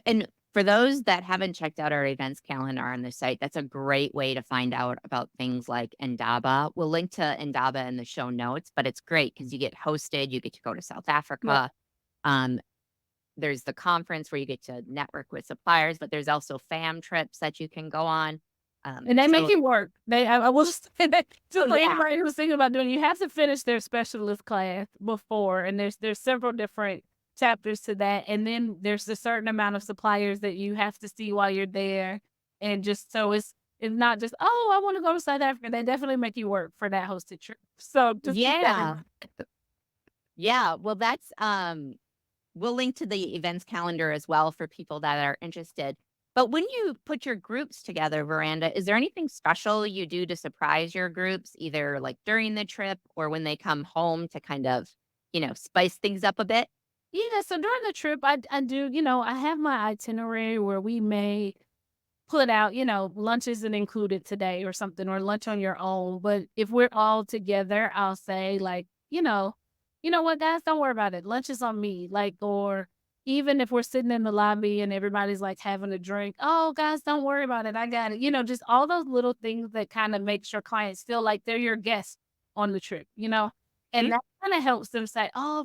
for those that haven't checked out our events calendar on the site, that's a great way to find out about things like Indaba. We'll link to Indaba in the show notes, but it's great because you get hosted, you get to go to South Yeah. Africa. Um, there's the conference where you get to network with suppliers, but there's also fam trips that you can go on. And they make So it work. I will just say that to yeah, anybody who's thinking about doing, you have to finish their specialist class before, and there's several different chapters to that, and then there's a certain amount of suppliers that you have to see while you're there, and just so it's not just, "Oh, I wanna go to South Africa." They definitely make you work for that hosted trip. So just keep that in yeah, mind. yeah. Well, that's we'll link to the events calendar as well for people that are interested. But when you put your groups together, Veranda, is there anything special you do to surprise your groups, either like during the trip or when they come home to kind of, spice things up a bit? Yeah, so during the trip, I do, I have my itinerary where we may put out, lunch isn't included today or something, or lunch on your own. But if we're all together, I'll say like, you know what, guys, don't worry about it. Lunch is on me. Like, or even if we're sitting in the lobby and everybody's like having a drink, oh, guys, don't worry about it. I got it. Just all those little things that kind of makes your clients feel like they're your guests on the trip. And that kind of helps them say, oh,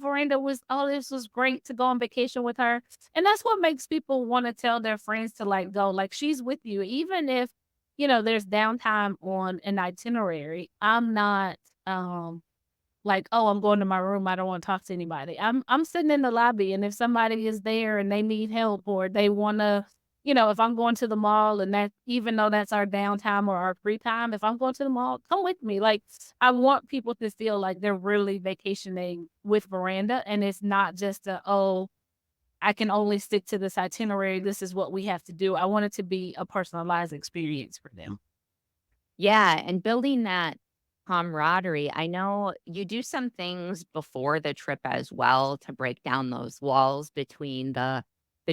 this was great to go on vacation with her. And that's what makes people wanna tell their friends to, like, go, like, she's with you. Even if, there's downtime on an itinerary, I'm not, like, "Oh, I'm going to my room, I don't wanna talk to anybody." I'm sitting in the lobby, and if somebody is there and they need help or they wanna, if I'm going to the mall and that, even though that's our downtime or our free time, if I'm going to the mall, come with me. Like, I want people to feel like they're really vacationing with Veranda, and it's not just "Oh, I can only stick to this itinerary. This is what we have to do." I want it to be a personalized experience for them. Yeah, and building that camaraderie. I know you do some things before the trip as well to break down those walls between the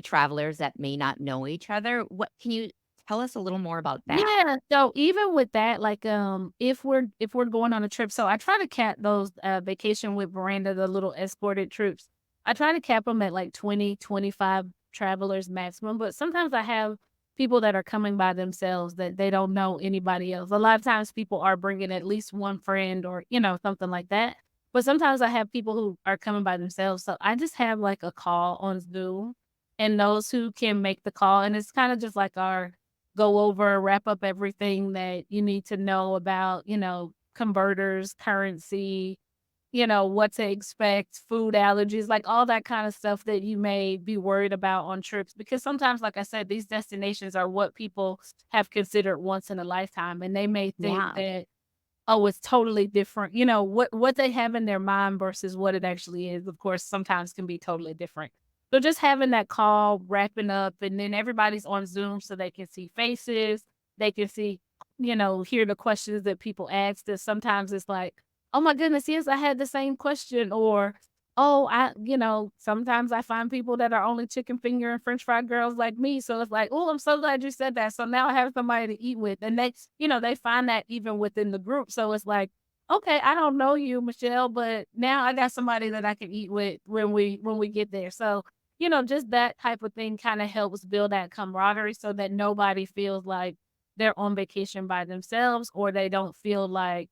travelers that may not know each other. What can you tell us a little more about that? Yeah, so even with that, like, if we're going on a trip, so I try to cap those, vacation with Veranda, the little escorted trips. I try to cap them at, like, 20-25 travelers maximum, but sometimes I have people that are coming by themselves that they don't know anybody else. A lot of times people are bringing at least one friend or, something like that, but sometimes I have people who are coming by themselves, so I just have, like, a call on Zoom, and those who can make the call, and it's kinda just like our go over, wrap up everything that you need to know about, converters, currency, what to expect, food allergies, like all that kind of stuff that you may be worried about on trips. Because sometimes, like I said, these destinations are what people have considered once in a lifetime. And they may think Yeah. that, oh, it's totally different. What they have in their mind versus what it actually is, of course, sometimes can be totally different. So just having that call, wrapping up, and then everybody's on Zoom so they can see faces, they can see, hear the questions that people ask. That sometimes it's like, oh my goodness, yes, I had the same question, or oh, sometimes I find people that are only chicken finger and French fry girls like me. So it's like, oh, I'm so glad you said that. So now I have somebody to eat with. And they find that even within the group. So it's like, okay, I don't know you, Michelle, but now I got somebody that I can eat with when we get there. So, just that type of thing kind of helps build that camaraderie so that nobody feels like they're on vacation by themselves, or they don't feel like,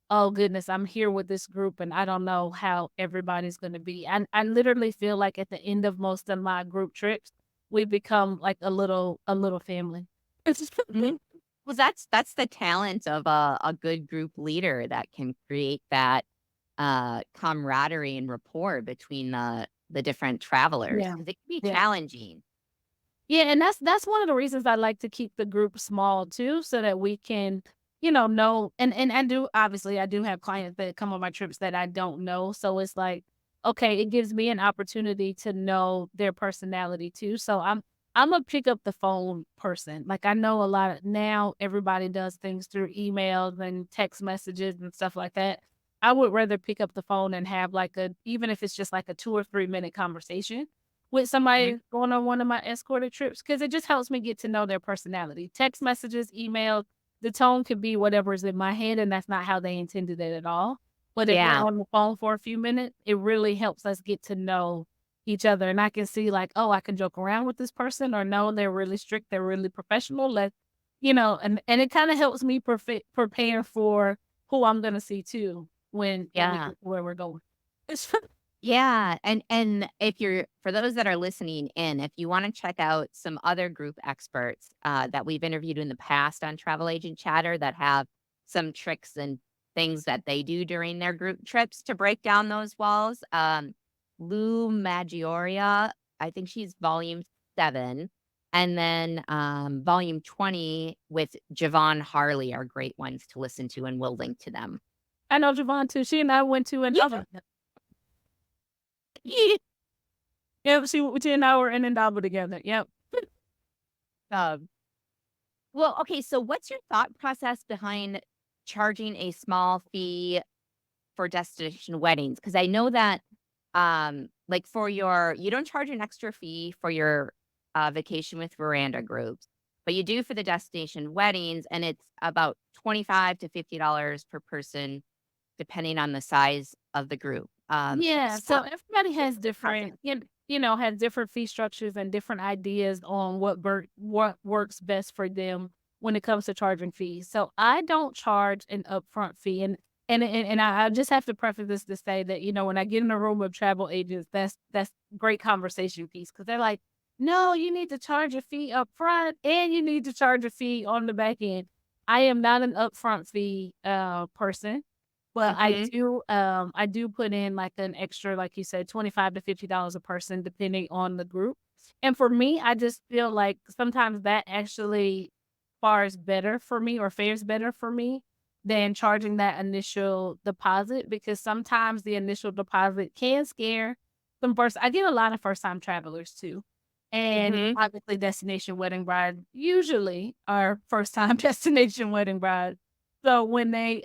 oh goodness, I'm here with this group and I don't know how everybody's going to be. And I literally feel like at the end of most of my group trips, we become like a little family. It's just Mhm. Well, that's the talent of a good group leader that can create that camaraderie and rapport between the different travelers, yeah. because it can be Yeah. challenging. Yeah, and that's one of the reasons I like to keep the group small too, so that we can, know, and I do have clients that come on my trips that I don't know. So it's like, okay, it gives me an opportunity to know their personality too. So I'm a pick up the phone person. Like I know a lot of now everybody does things through emails and text messages and stuff like that. I would rather pick up the phone and have like even if it's just like a 2 or 3 minute conversation with Mhm. somebody going on one of my escorted trips, because it just helps me get to know their personality. Text messages, email, the tone could be whatever's in my head, and that's not how they intended it at all. But if we're Yeah. on the phone for a few minutes, it really helps us get to know each other. And I can see like, oh, I can joke around with this person, or no, they're really strict, they're really professional. And it kind of helps me prepare for who I'm gonna see too when we Yeah. get where we're going. It's Yeah, and if you're for those that are listening in, if you wanna check out some other group experts, that we've interviewed in the past on Travel Agent Chatter that have some tricks and things that they do during their group trips to break down those walls, Lou Maggiore, I think she's volume 7, and then, volume 20 with Javon Harley are great ones to listen to, and we'll link to them. I know Javon too. She and I went to another. Yep, she and I were in Indaba together. Yep. Um Well, okay, so what's your thought process behind charging a small fee for destination weddings? Because I know that, like for you don't charge an extra fee for your vacation with Veranda groups, but you do for the destination weddings, and it's about $25 to $50 per person, depending on the size of the group. Yeah, So so everybody has process. different, has different fee structures and different ideas on what works best for them when it comes to charging fees. So I don't charge an upfront fee, and I just have to preface this to say that when I get in a room of travel agents, that's great conversation piece, because they're like, no, you need to charge a fee up front and you need to charge a fee on the back end. I am not an upfront fee person. Well, Mhm. I do put in like an extra, like you said, $25 to $50 a person, depending on the group. And for me, I just feel like sometimes that actually fares better for me, or fares better for me than charging that initial deposit, because sometimes the initial deposit can scare some first. I get a lot of first time travelers too. And Mhm. obviously destination wedding brides usually are first time destination wedding brides. So when they're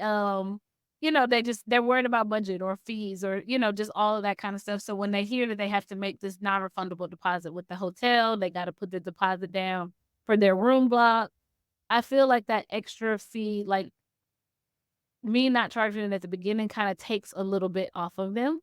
worried about budget or fees, or, just all of that kind of stuff. So when they hear that they have to make this non-refundable deposit with the hotel, they got to put the deposit down for their room block. I feel like that extra fee, like me not charging it at the beginning, kind of takes a little bit off of them.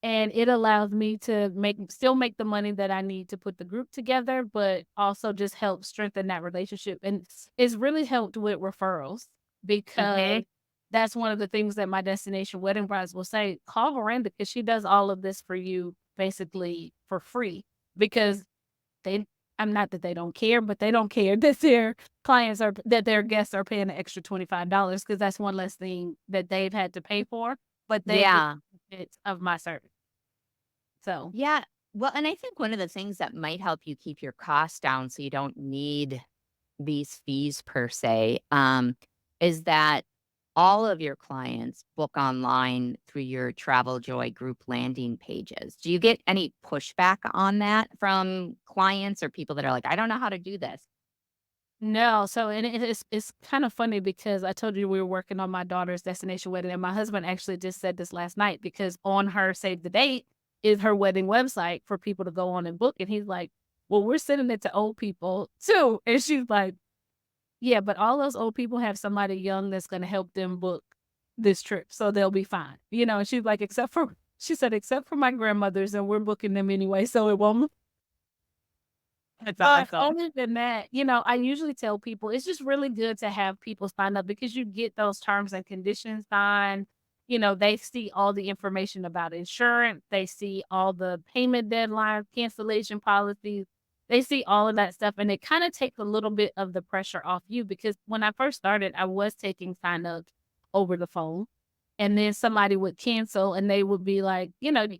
And it allows me to still make the money that I need to put the group together, but also just help strengthen that relationship. And it's really helped with referrals, because Mhm. that's one of the things that my destination wedding brides will say, call Veranda, because she does all of this for you basically for free. Because they I'm not that they don't care, but they don't care that their guests are paying an extra $25, because that's one less thing that they've had to pay for, but they get Yeah. the benefits of my service. So, Yeah. Well, and I think one of the things that might help you keep your costs down so you don't need these fees per se, is that all of your clients book online through your Travel Joy group landing pages. Do you get any pushback on that from clients or people that are like, I don't know how to do this? No, so and it's kind of funny because I told you we were working on my daughter's destination wedding, and my husband actually just said this last night because on her save the date is her wedding website for people to go on and book, and he's like, "Well, we're sending it to old people too," and she's like, "Yeah, but all those old people have somebody young that's going to help them book this trip, so they'll be fine." And she's like, "Except for," she said, "except for my grandmothers, and we're booking them anyway, so it won't." That's awesome. Other than that, I usually tell people it's just really good to have people sign up because you get those terms and conditions signed. They see all the information about insurance. They see all the payment deadlines, cancellation policies. They see all of that stuff. And it kind of takes a little bit of the pressure off you because when I first started, I was taking sign ups over the phone. And then somebody would cancel and they would be like,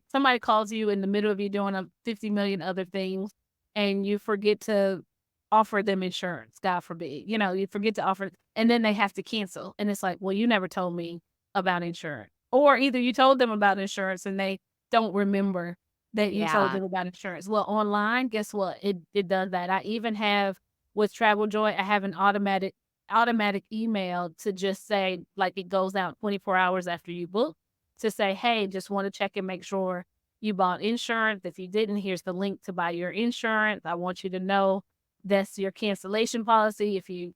somebody calls you in the middle of you doing 50 million other things and you forget to offer them insurance, God forbid. You forget to offer, and then they have to cancel. And it's like, well, you never told me about insurance. Or either you told them about insurance and they don't remember that you told Yeah. them about insurance. Well, online, guess what? It does that. I even have with Travel Joy, I have an automatic email to just say, like it goes out 24 hours after you book to say, hey, just want to check and make sure you bought insurance. If you didn't, here's the link to buy your insurance. I want you to know that's your cancellation policy if you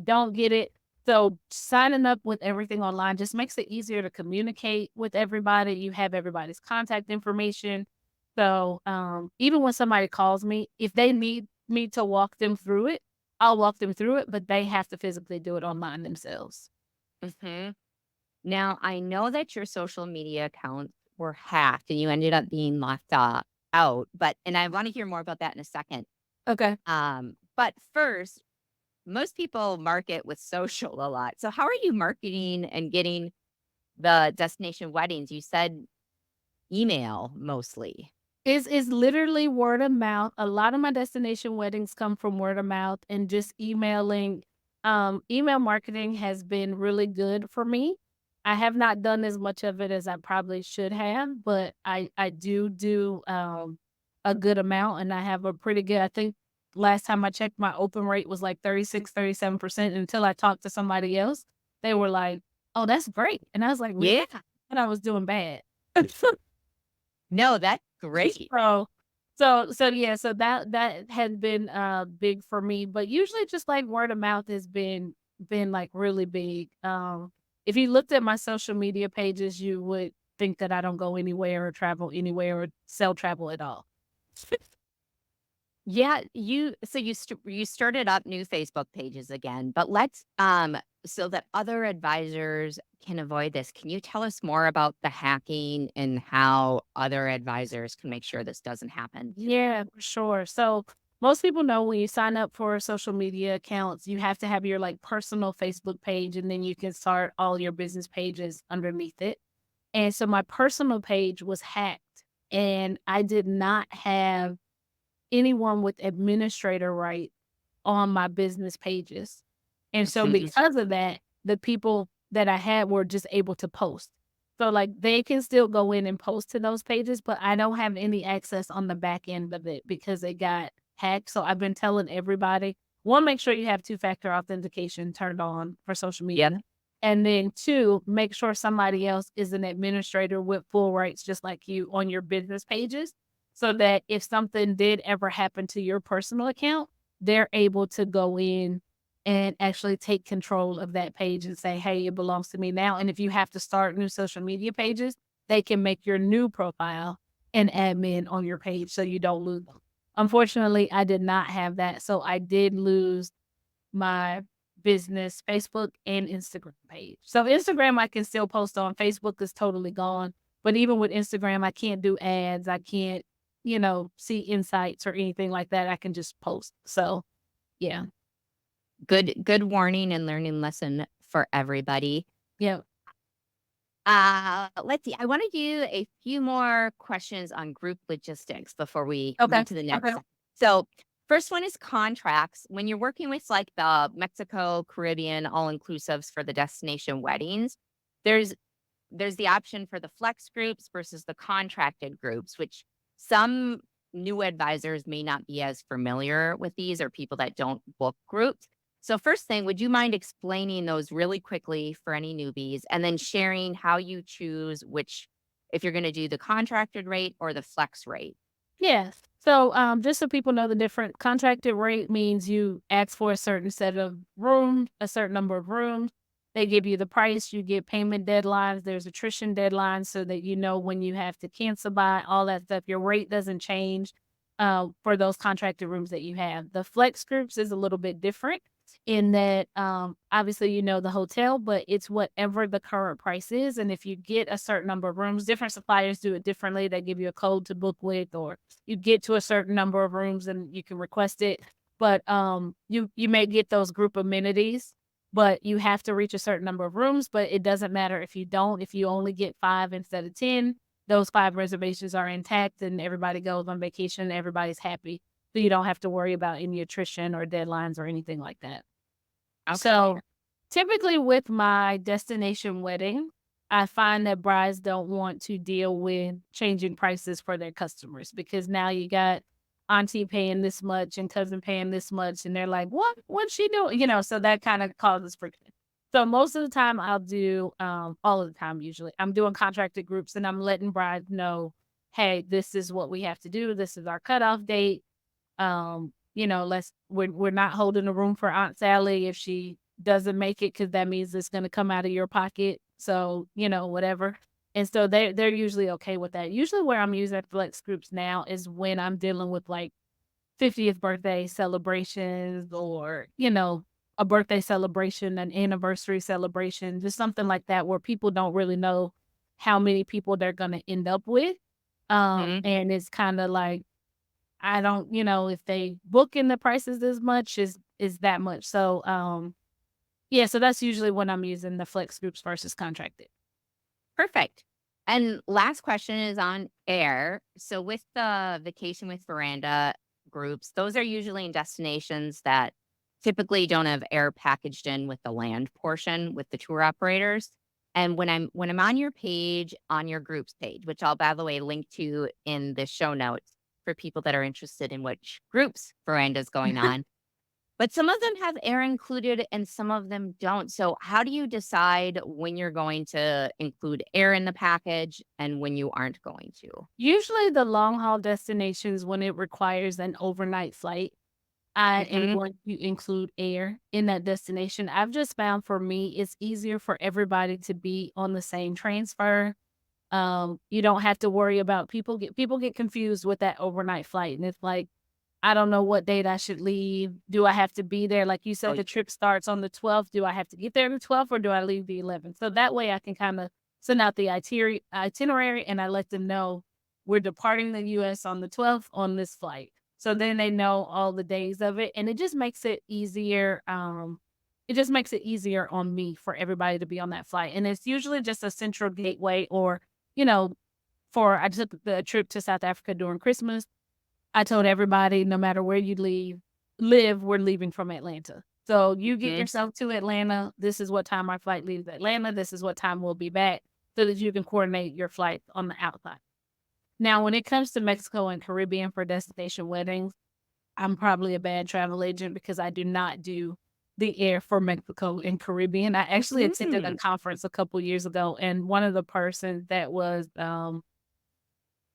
don't get it. So signing up with everything online just makes it easier to communicate with everybody. You have everybody's contact information. So even when somebody calls me, if they need me to walk them through it, I'll walk them through it, but they have to physically do it online themselves. hmm Now, I know that your social media accounts were hacked and you ended up being left out, and I want to hear more about that in a second. Okay. But first, most people market with social a lot. So how are you marketing and getting the destination weddings? You said email mostly. It's literally word of mouth. A lot of my destination weddings come from word of mouth and just emailing. Email marketing has been really good for me. I have not done as much of it as I probably should have, but I do a good amount and I have a pretty good, I think last time I checked my open rate was like 36, 37% until I talked to somebody else. They were like, "Oh, that's great." And I was like, "Really?" Yeah. And I was doing bad. No, that's great. So that has been big for me, but usually just like word of mouth has been like really big. If you looked at my social media pages, you would think that I don't go anywhere or travel anywhere or sell travel at all. Yeah, you started up new Facebook pages again, but let's so that other advisors can avoid this. Can you tell us more about the hacking and how other advisors can make sure this doesn't happen? Yeah, for sure. So most people know when you sign up for social media accounts, you have to have your like personal Facebook page and then you can start all your business pages underneath it. And so my personal page was hacked and I did not have anyone with administrator right on my business pages. And so Mhm. because of that, the people that I had were just able to post. So like they can still go in and post to those pages, but I don't have any access on the back end of it because it got hacked. So I've been telling everybody, one, make sure you have two-factor authentication turned on for social Yep. media. And then two, make sure somebody else is an administrator with full rights, just like you on your business pages, so that if something did ever happen to your personal account, they're able to go in and actually take control of that page and say, hey, it belongs to me now. And if you have to start new social media pages, they can make your new profile an admin on your page so you don't lose them. Unfortunately, I did not have that. So I did lose my business Facebook and Instagram page. So Instagram I can still post on. Facebook is totally gone. But even with Instagram, I can't do ads. I can't, see insights or anything like that. I can just post. So yeah. Good warning and learning lesson for everybody. Yeah. Let's see. I want to do a few more questions on group logistics before we Okay. move to the next Okay. section. So First one is contracts. When you're working with like the Mexico, Caribbean, all inclusives for the destination weddings, there's there's the option for the flex groups versus the contracted groups, which some new advisors may not be as familiar with these or people that don't book groups. So, first thing, would you mind explaining those really quickly for any newbies and then sharing how you choose which, if you're going to do the contracted rate or the flex rate? Yes. So, just so people know the different contracted rate means you ask for a certain set of rooms, a certain number of rooms. They give you the price, you get payment deadlines, there's attrition deadlines so that you know when you have to cancel by, all that stuff. Your rate doesn't change for those contracted rooms that you have. The flex groups is a little bit different in that obviously you know the hotel, but it's whatever the current price is. And if you get a certain number of rooms, different suppliers do it differently. They give you a code to book with, or you get to a certain number of rooms and you can request it. But you may get those group amenities, but you have to reach a certain number of rooms. But it doesn't matter if you don't. If you only get 5 instead of 10, those 5 reservations are intact and everybody goes on vacation and everybody's happy. So you don't have to worry about any attrition or deadlines or anything like that. Okay. So typically with my destination wedding, I find that brides don't want to deal with changing prices for their customers because now you got auntie paying this much and cousin paying this much, and they're like, what's she doing? So that kind of causes friction. So most of the time I'll do, all of the time usually, I'm doing contracted groups and I'm letting brides know, hey, this is what we have to do. This is our cutoff date. We're not holding a room for Aunt Sally if she doesn't make it, because that means it's going to come out of your pocket. So, whatever. And so they're usually okay with that. Usually where I'm using flex groups now is when I'm dealing with like 50th birthday celebrations, or, a birthday celebration, an anniversary celebration, just something like that where people don't really know how many people they're going to end up with. Mhm. And it's kind of like, I don't, if they book in the prices as much is that much. So, yeah, so that's usually when I'm using the flex groups versus contracted. Perfect. And last question is on air. So with the vacation with Veranda groups, those are usually in destinations that typically don't have air packaged in with the land portion with the tour operators. And when I'm on your page, on your groups page, which I'll by the way link to in the show notes for people that are interested in which groups Veranda's going on. But some of them have air included and some of them don't. So, how do you decide when you're going to include air in the package and when you aren't going to? Usually the long haul destinations, when it requires an overnight flight, I am Hmm. going to include air in that destination. I've just found for me, it's easier for everybody to be on the same transfer. You don't have to worry about people get confused with that overnight flight. And it's like, I don't know what date I should leave. Do I have to be there? Like you Oh, said, the trip starts on the 12th. Do I have to get there the 12th or do I leave the 11th? So that way I can kind of send out the itinerary and I let them know we're departing the US on the 12th on this flight. So then they know all the days of it. And it just makes it easier. It just makes it easier on me for everybody to be on that flight. And it's usually just a central gateway, or, you know, I took the trip to South Africa during Christmas. I told everybody, no matter where you live, we're leaving from Atlanta. So you get mhm. yourself to Atlanta. This is what time our flight leaves Atlanta. This is what time we'll be back, so that you can coordinate your flight on the outside. Now, when it comes to Mexico and Caribbean for destination weddings, I'm probably a bad travel agent because I do not do the air for Mexico and Caribbean. I actually attended a Mm. conference a couple years ago, and one of the persons that was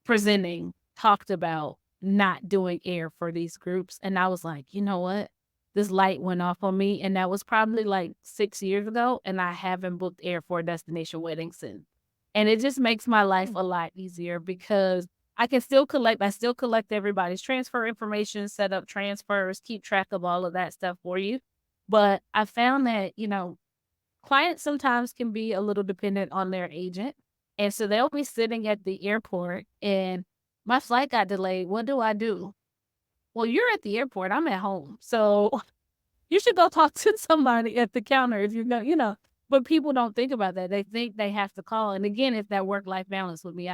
presenting talked about not doing air for these groups. And I was like, you know what? This light went off on me. And that was probably like 6 years ago. And I haven't booked air for a destination wedding since. And it just makes my life a lot easier because I still collect everybody's transfer information, set up transfers, keep track of all of that stuff for you. But I found that, clients sometimes can be a little dependent on their agent. And so they'll be sitting at the airport and my flight got delayed. What do I do? Well, you're at the airport. I'm at home. So you should go talk to somebody at the counter if you're going. But people don't think about that. They think they have to call. And again, it's that work-life balance with me.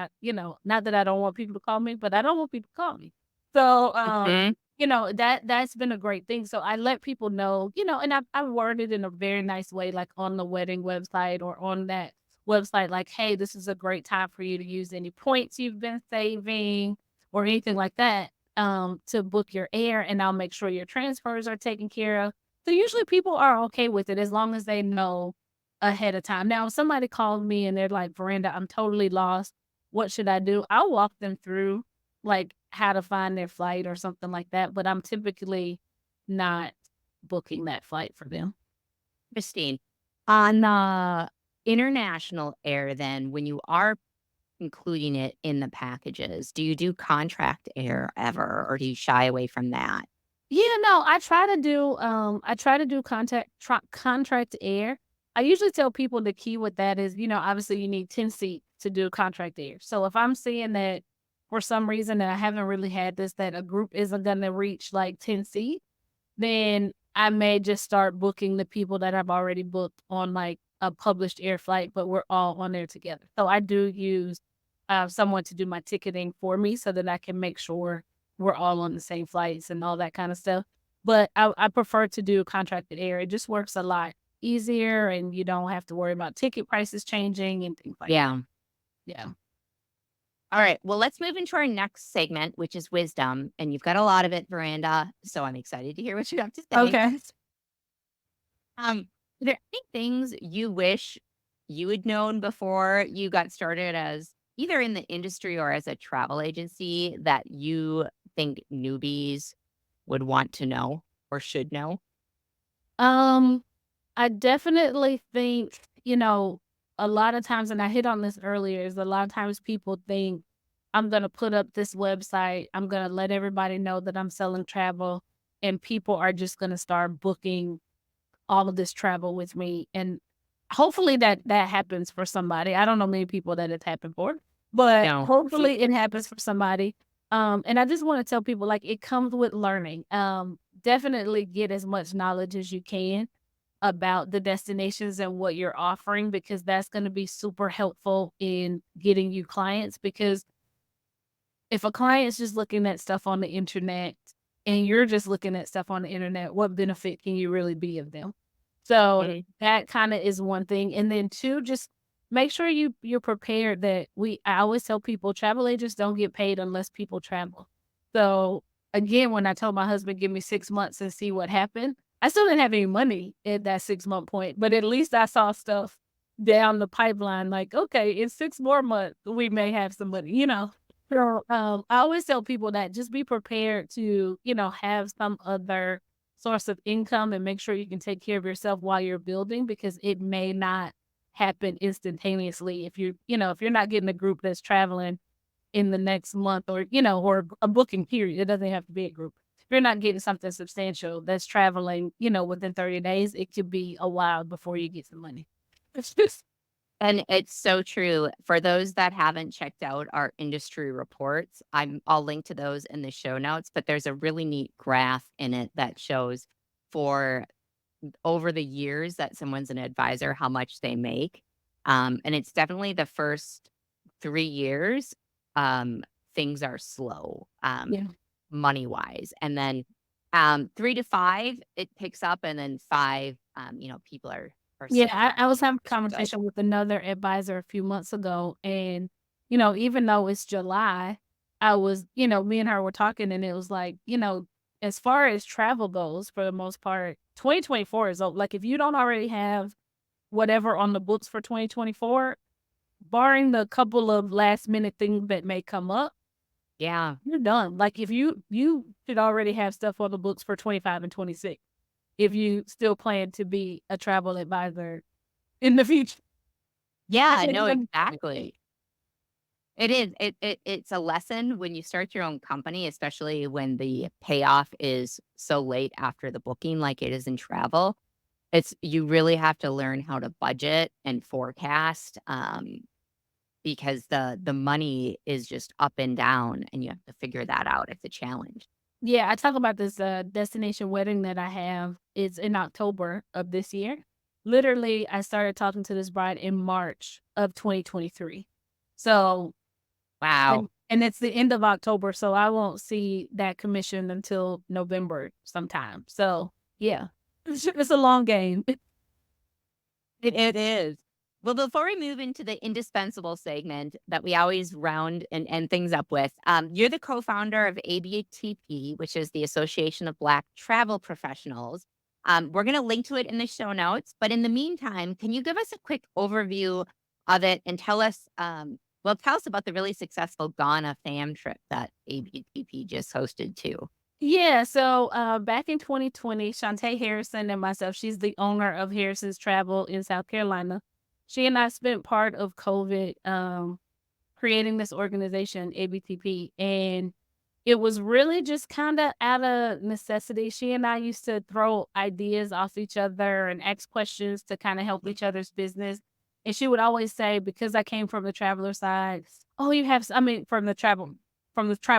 Not that I don't want people to call me, but I don't want people to call me. So, Mhm. that's been a great thing. So I let people know, and I worded in a very nice way, like on the wedding website or on that website, like, hey, this is a great time for you to use any points you've been saving or anything like that, to book your air, and I'll make sure your transfers are taken care of. So usually people are okay with it as long as they know ahead of time. Now, if somebody calls me and they're like, Veranda, I'm totally lost. What should I do? I'll walk them through like how to find their flight or something like that, but I'm typically not booking that flight for them. Christine, on international air, then, when you are including it in the packages, do you do contract air ever, or do you shy away from that? Yeah, no, I try to do contract air. I usually tell people the key with that is, obviously you need 10 seats to do contract air. So if I'm seeing that for some reason that I haven't really had this, that a group isn't gonna reach like 10 seats, then I may just start booking the people that I've already booked on like a published air flight, but we're all on there together. So I do use someone to do my ticketing for me so that I can make sure we're all on the same flights and all that kind of stuff. But I prefer to do contracted air. It just works a lot easier and you don't have to worry about ticket prices changing and things like that. Yeah. Yeah. All right. Well, let's move into our next segment, which is wisdom. And you've got a lot of it, Veranda. So I'm excited to hear what you have to say. Okay. Are there any things you wish you had known before you got started as either in the industry or as a travel agency that you think newbies would want to know or should know? Um, I definitely think, a lot of times, and I hit on this earlier, is a lot of times people think I'm going to put up this website, I'm going to let everybody know that I'm selling travel, and people are just going to start booking all of this travel with me. And hopefully that happens for somebody. I don't know many people that it's happened for, but No. hopefully it happens for somebody. And I just want to tell people like it comes with learning. Definitely get as much knowledge as you can about the destinations and what you're offering because that's going to be super helpful in getting you clients because if a client's just looking at stuff on the internet and you're just looking at stuff on the internet, what benefit can you really be of them? So Mhm. that kind of is one thing. And then two, just make sure you're prepared that I always tell people travel agents don't get paid unless people travel. So again, when I told my husband, give me 6 months and see what happened, I still didn't have any money at that 6 month point, but at least I saw stuff down the pipeline like, okay, in 6 more months, we may have some money. So, I always tell people that just be prepared to, have some other source of income and make sure you can take care of yourself while you're building because it may not happen instantaneously if you're not getting a group that's traveling in the next month or a booking period. It doesn't have to be a group. If you're not getting something substantial that's traveling, within 30 days, it could be a while before you get some money. It's just And it's so true. For those that haven't checked out our industry reports, I'll link to those in the show notes, but there's a really neat graph in it that shows for over the years that someone's an advisor, how much they make. And it's definitely the first 3 years, um, things are slow, yeah. money wise. And then 3 to 5, it picks up. And then 5, people are Yeah, set. I was having a Good. conversation with another advisor a few months ago, and, even though it's July, I was me and her were talking, and it was like, as far as travel goes, for the most part, 2024 is over. Like, if you don't already have whatever on the books for 2024, barring the couple of last minute things that may come up, Yeah. you're done. Like, if you should already have stuff on the books for 25 and 26 if you still plan to be a travel advisor in the future. Yeah, no, exactly. It is. It's a lesson when you start your own company, especially when the payoff is so late after the booking, like it is in travel. You really have to learn how to budget and forecast, because the money is just up and down, and you have to figure that out. It's a challenge. Yeah, I talk about this destination wedding that I have. It's in October of this year. Literally, I started talking to this bride in March of 2023. So, Wow. And it's the end of October, so I won't see that commission until November sometime. So yeah, it's a long game. It is. Well, before we move into the indispensable segment that we always round and end things up with, you're the co-founder of ABTP, which is the Association of Black Travel Professionals. We're going to link to it in the show notes. But in the meantime, can you give us a quick overview of it and tell us, tell us about the really successful Ghana fam trip that ABTP just hosted too. Yeah, so back in 2020, Shantae Harrison and myself, she's the owner of Harrison's Travel in South Carolina. She and I spent part of COVID creating this organization, ABTP, and it was really just kind of out of necessity. She and I used to throw ideas off each other and ask questions to kind of help each other's business. And she would always say, because I came from the traveler side, oh, you have, I mean, from the travel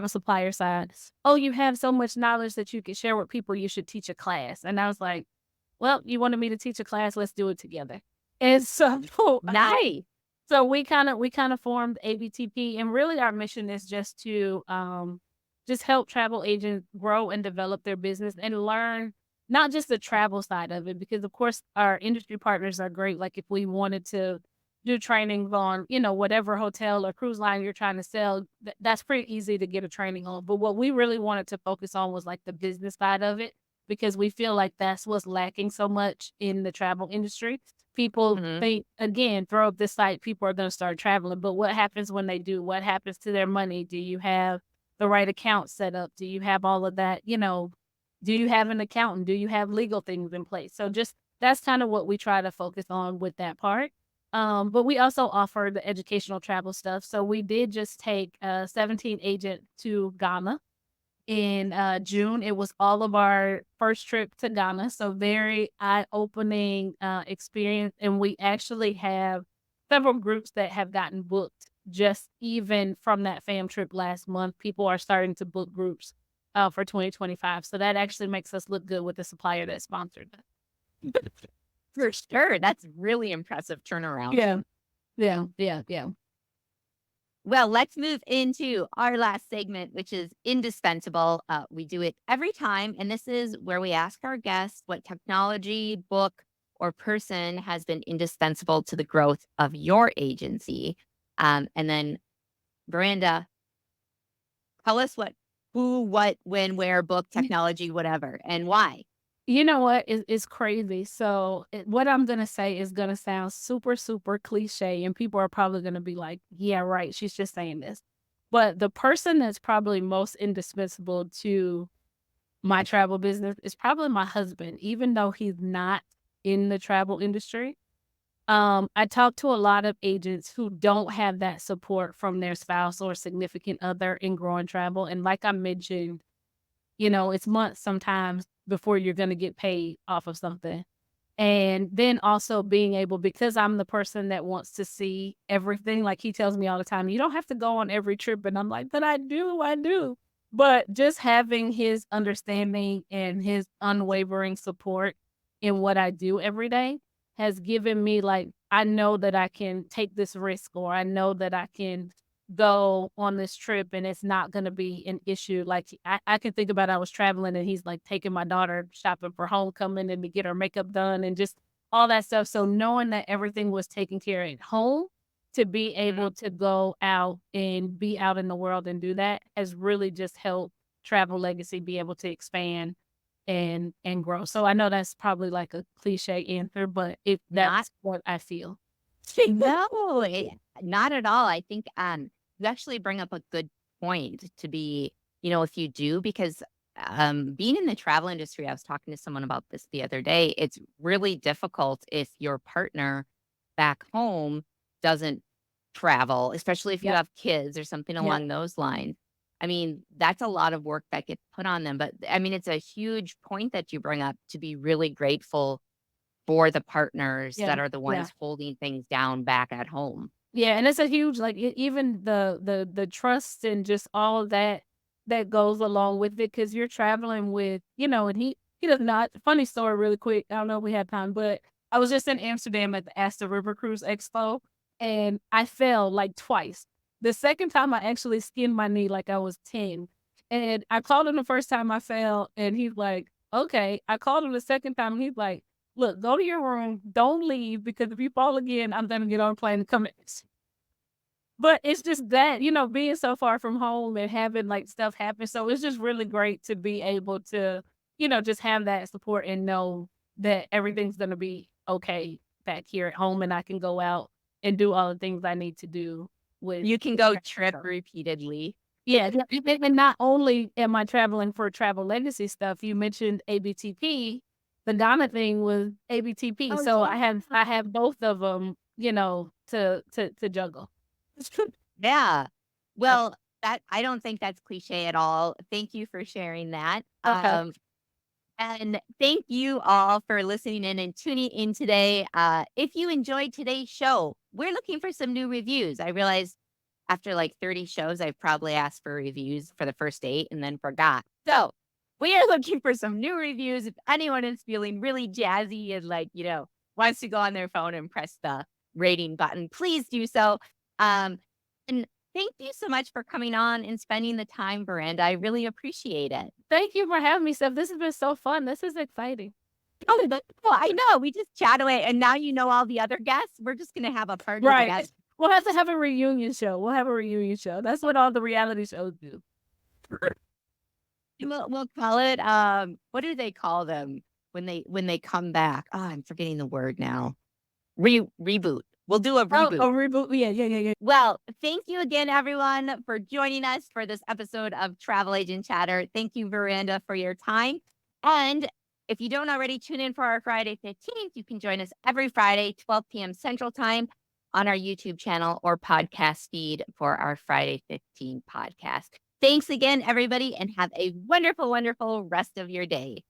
supplier side, oh, you have so much knowledge that you can share with people, you should teach a class. And I was like, well, you wanted me to teach a class, let's do it together. And so Nice. so we kind of formed ABTP, and really our mission is just to just help travel agents grow and develop their business and learn not just the travel side of it, because of course our industry partners are great. Like if we wanted to do trainings on, whatever hotel or cruise line you're trying to sell, that's pretty easy to get a training on. But what we really wanted to focus on was like the business side of it, because we feel like that's what's lacking so much in the travel industry. People think, again, throw up this site, people are going to start traveling. But what happens when they do? What happens to their money? Do you have the right account set up? Do you have all of that? Do you have an accountant? Do you have legal things in place? So just that's kind of what we try to focus on with that part. But we also offer the educational travel stuff. So we did just take a 17 agent to Ghana in June. It was all of our first trip to Ghana. So very eye-opening experience. And we actually have several groups that have gotten booked just even from that fam trip last month. People are starting to book groups for 2025. So that actually makes us look good with the supplier that sponsored it. For sure. That's really impressive turnaround. Yeah. Well, let's move into our last segment, which is indispensable. We do it every time, and this is where we ask our guests what technology, book, or person has been indispensable to the growth of your agency. And then, Veranda, tell us who, what, when, where, book, technology, whatever, and why. You know what? It's crazy. So what I'm going to say is going to sound super, super cliche, and people are probably going to be like, yeah, right. She's just saying this. But the person that's probably most indispensable to my travel business is probably my husband, even though he's not in the travel industry. I talk to a lot of agents who don't have that support from their spouse or significant other in growing travel. And like I mentioned, it's months sometimes before you're going to get paid off of something. And then also being able, because I'm the person that wants to see everything, like he tells me all the time, you don't have to go on every trip. And I'm like, but I do. But just having his understanding and his unwavering support in what I do every day has given me, like, I know that I can take this risk, or I know that I can go on this trip and it's not going to be an issue. Like I can think about, I was traveling and he's like taking my daughter shopping for homecoming and to get her makeup done and just all that stuff. So knowing that everything was taken care of at home, to be able to go out and be out in the world and do that has really just helped Travel Legacy be able to expand and grow. So I know that's probably like a cliche answer, but that's what I feel. No, not at all. I think you actually bring up a good point to be, if you do, because being in the travel industry, I was talking to someone about this the other day. It's really difficult if your partner back home doesn't travel, especially if you have kids or something along those lines. I mean, that's a lot of work that gets put on them. But I mean, it's a huge point that you bring up, to be really grateful for the partners that are the ones holding things down back at home. Yeah, and it's a huge, like, even the trust and just all of that goes along with it, because you're traveling with, and he does not. Funny story, really quick. I don't know if we have time, but I was just in Amsterdam at the Astor River Cruise Expo, and I fell like twice The second time I actually skinned my knee like I was 10. And I called him the first time I fell, and he's like, okay. I called him the second time, and he's like, look, go to your room. Don't leave, because if you fall again, I'm going to get on a plane and come in. But it's just that, being so far from home and having like stuff happen. So it's just really great to be able to, just have that support and know that everything's going to be okay back here at home, and I can go out and do all the things I need to do with. You can go trip repeatedly. Yeah, and not only am I traveling for travel legacy stuff, you mentioned ABTP. The Ghana thing was ABTP, Oh, so yeah. I have both of them, to juggle. Yeah. Well, that I don't think that's cliche at all. Thank you for sharing that. Okay. And thank you all for listening in and tuning in today. If you enjoyed today's show, we're looking for some new reviews. I realized after like 30 shows, I've probably asked for reviews for the first 8 and then forgot. So we are looking for some new reviews. If anyone is feeling really jazzy and wants to go on their phone and press the rating button, please do so. And thank you so much for coming on and spending the time, Veranda. I really appreciate it. Thank you for having me, Steph. This has been so fun. This is exciting. Oh, well, I know. We just chat away, and now you know all the other guests. We're just going to have a party together. We'll have to have a reunion show. That's what all the reality shows do. We'll call it, what do they call them when they come back? Oh, I'm forgetting the word now. Reboot. We'll do a reboot. Oh, reboot. Yeah. Well, thank you again, everyone, for joining us for this episode of Travel Agent Chatter. Thank you, Veranda, for your time. And if you don't already tune in for our Friday 15th, you can join us every Friday, 12 p.m. Central Time on our YouTube channel or podcast feed for our Friday 15 podcast. Thanks again, everybody, and have a wonderful, wonderful rest of your day.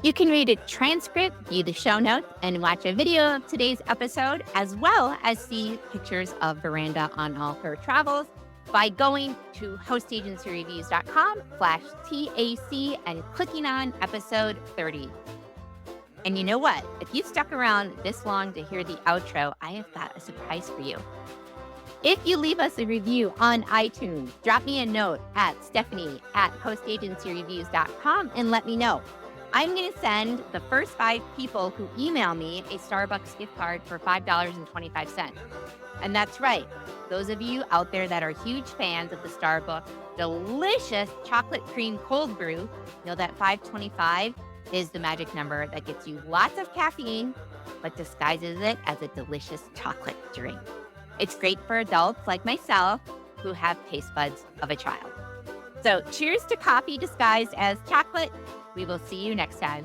You can read a transcript, view the show notes, and watch a video of today's episode, as well as see pictures of Veranda on all her travels by going to hostagencyreviews.com/TAC and clicking on episode 30. And you know what? If you stuck around this long to hear the outro, I have got a surprise for you. If you leave us a review on iTunes, drop me a note at Stephanie@hostagencyreviews.com and let me know. I'm going to send the first 5 people who email me a Starbucks gift card for $5.25. And that's right. Those of you out there that are huge fans of the Starbucks delicious chocolate cream cold brew, know that $5.25 is the magic number that gets you lots of caffeine, but disguises it as a delicious chocolate drink. It's great for adults like myself who have taste buds of a child. So cheers to coffee disguised as chocolate. We will see you next time.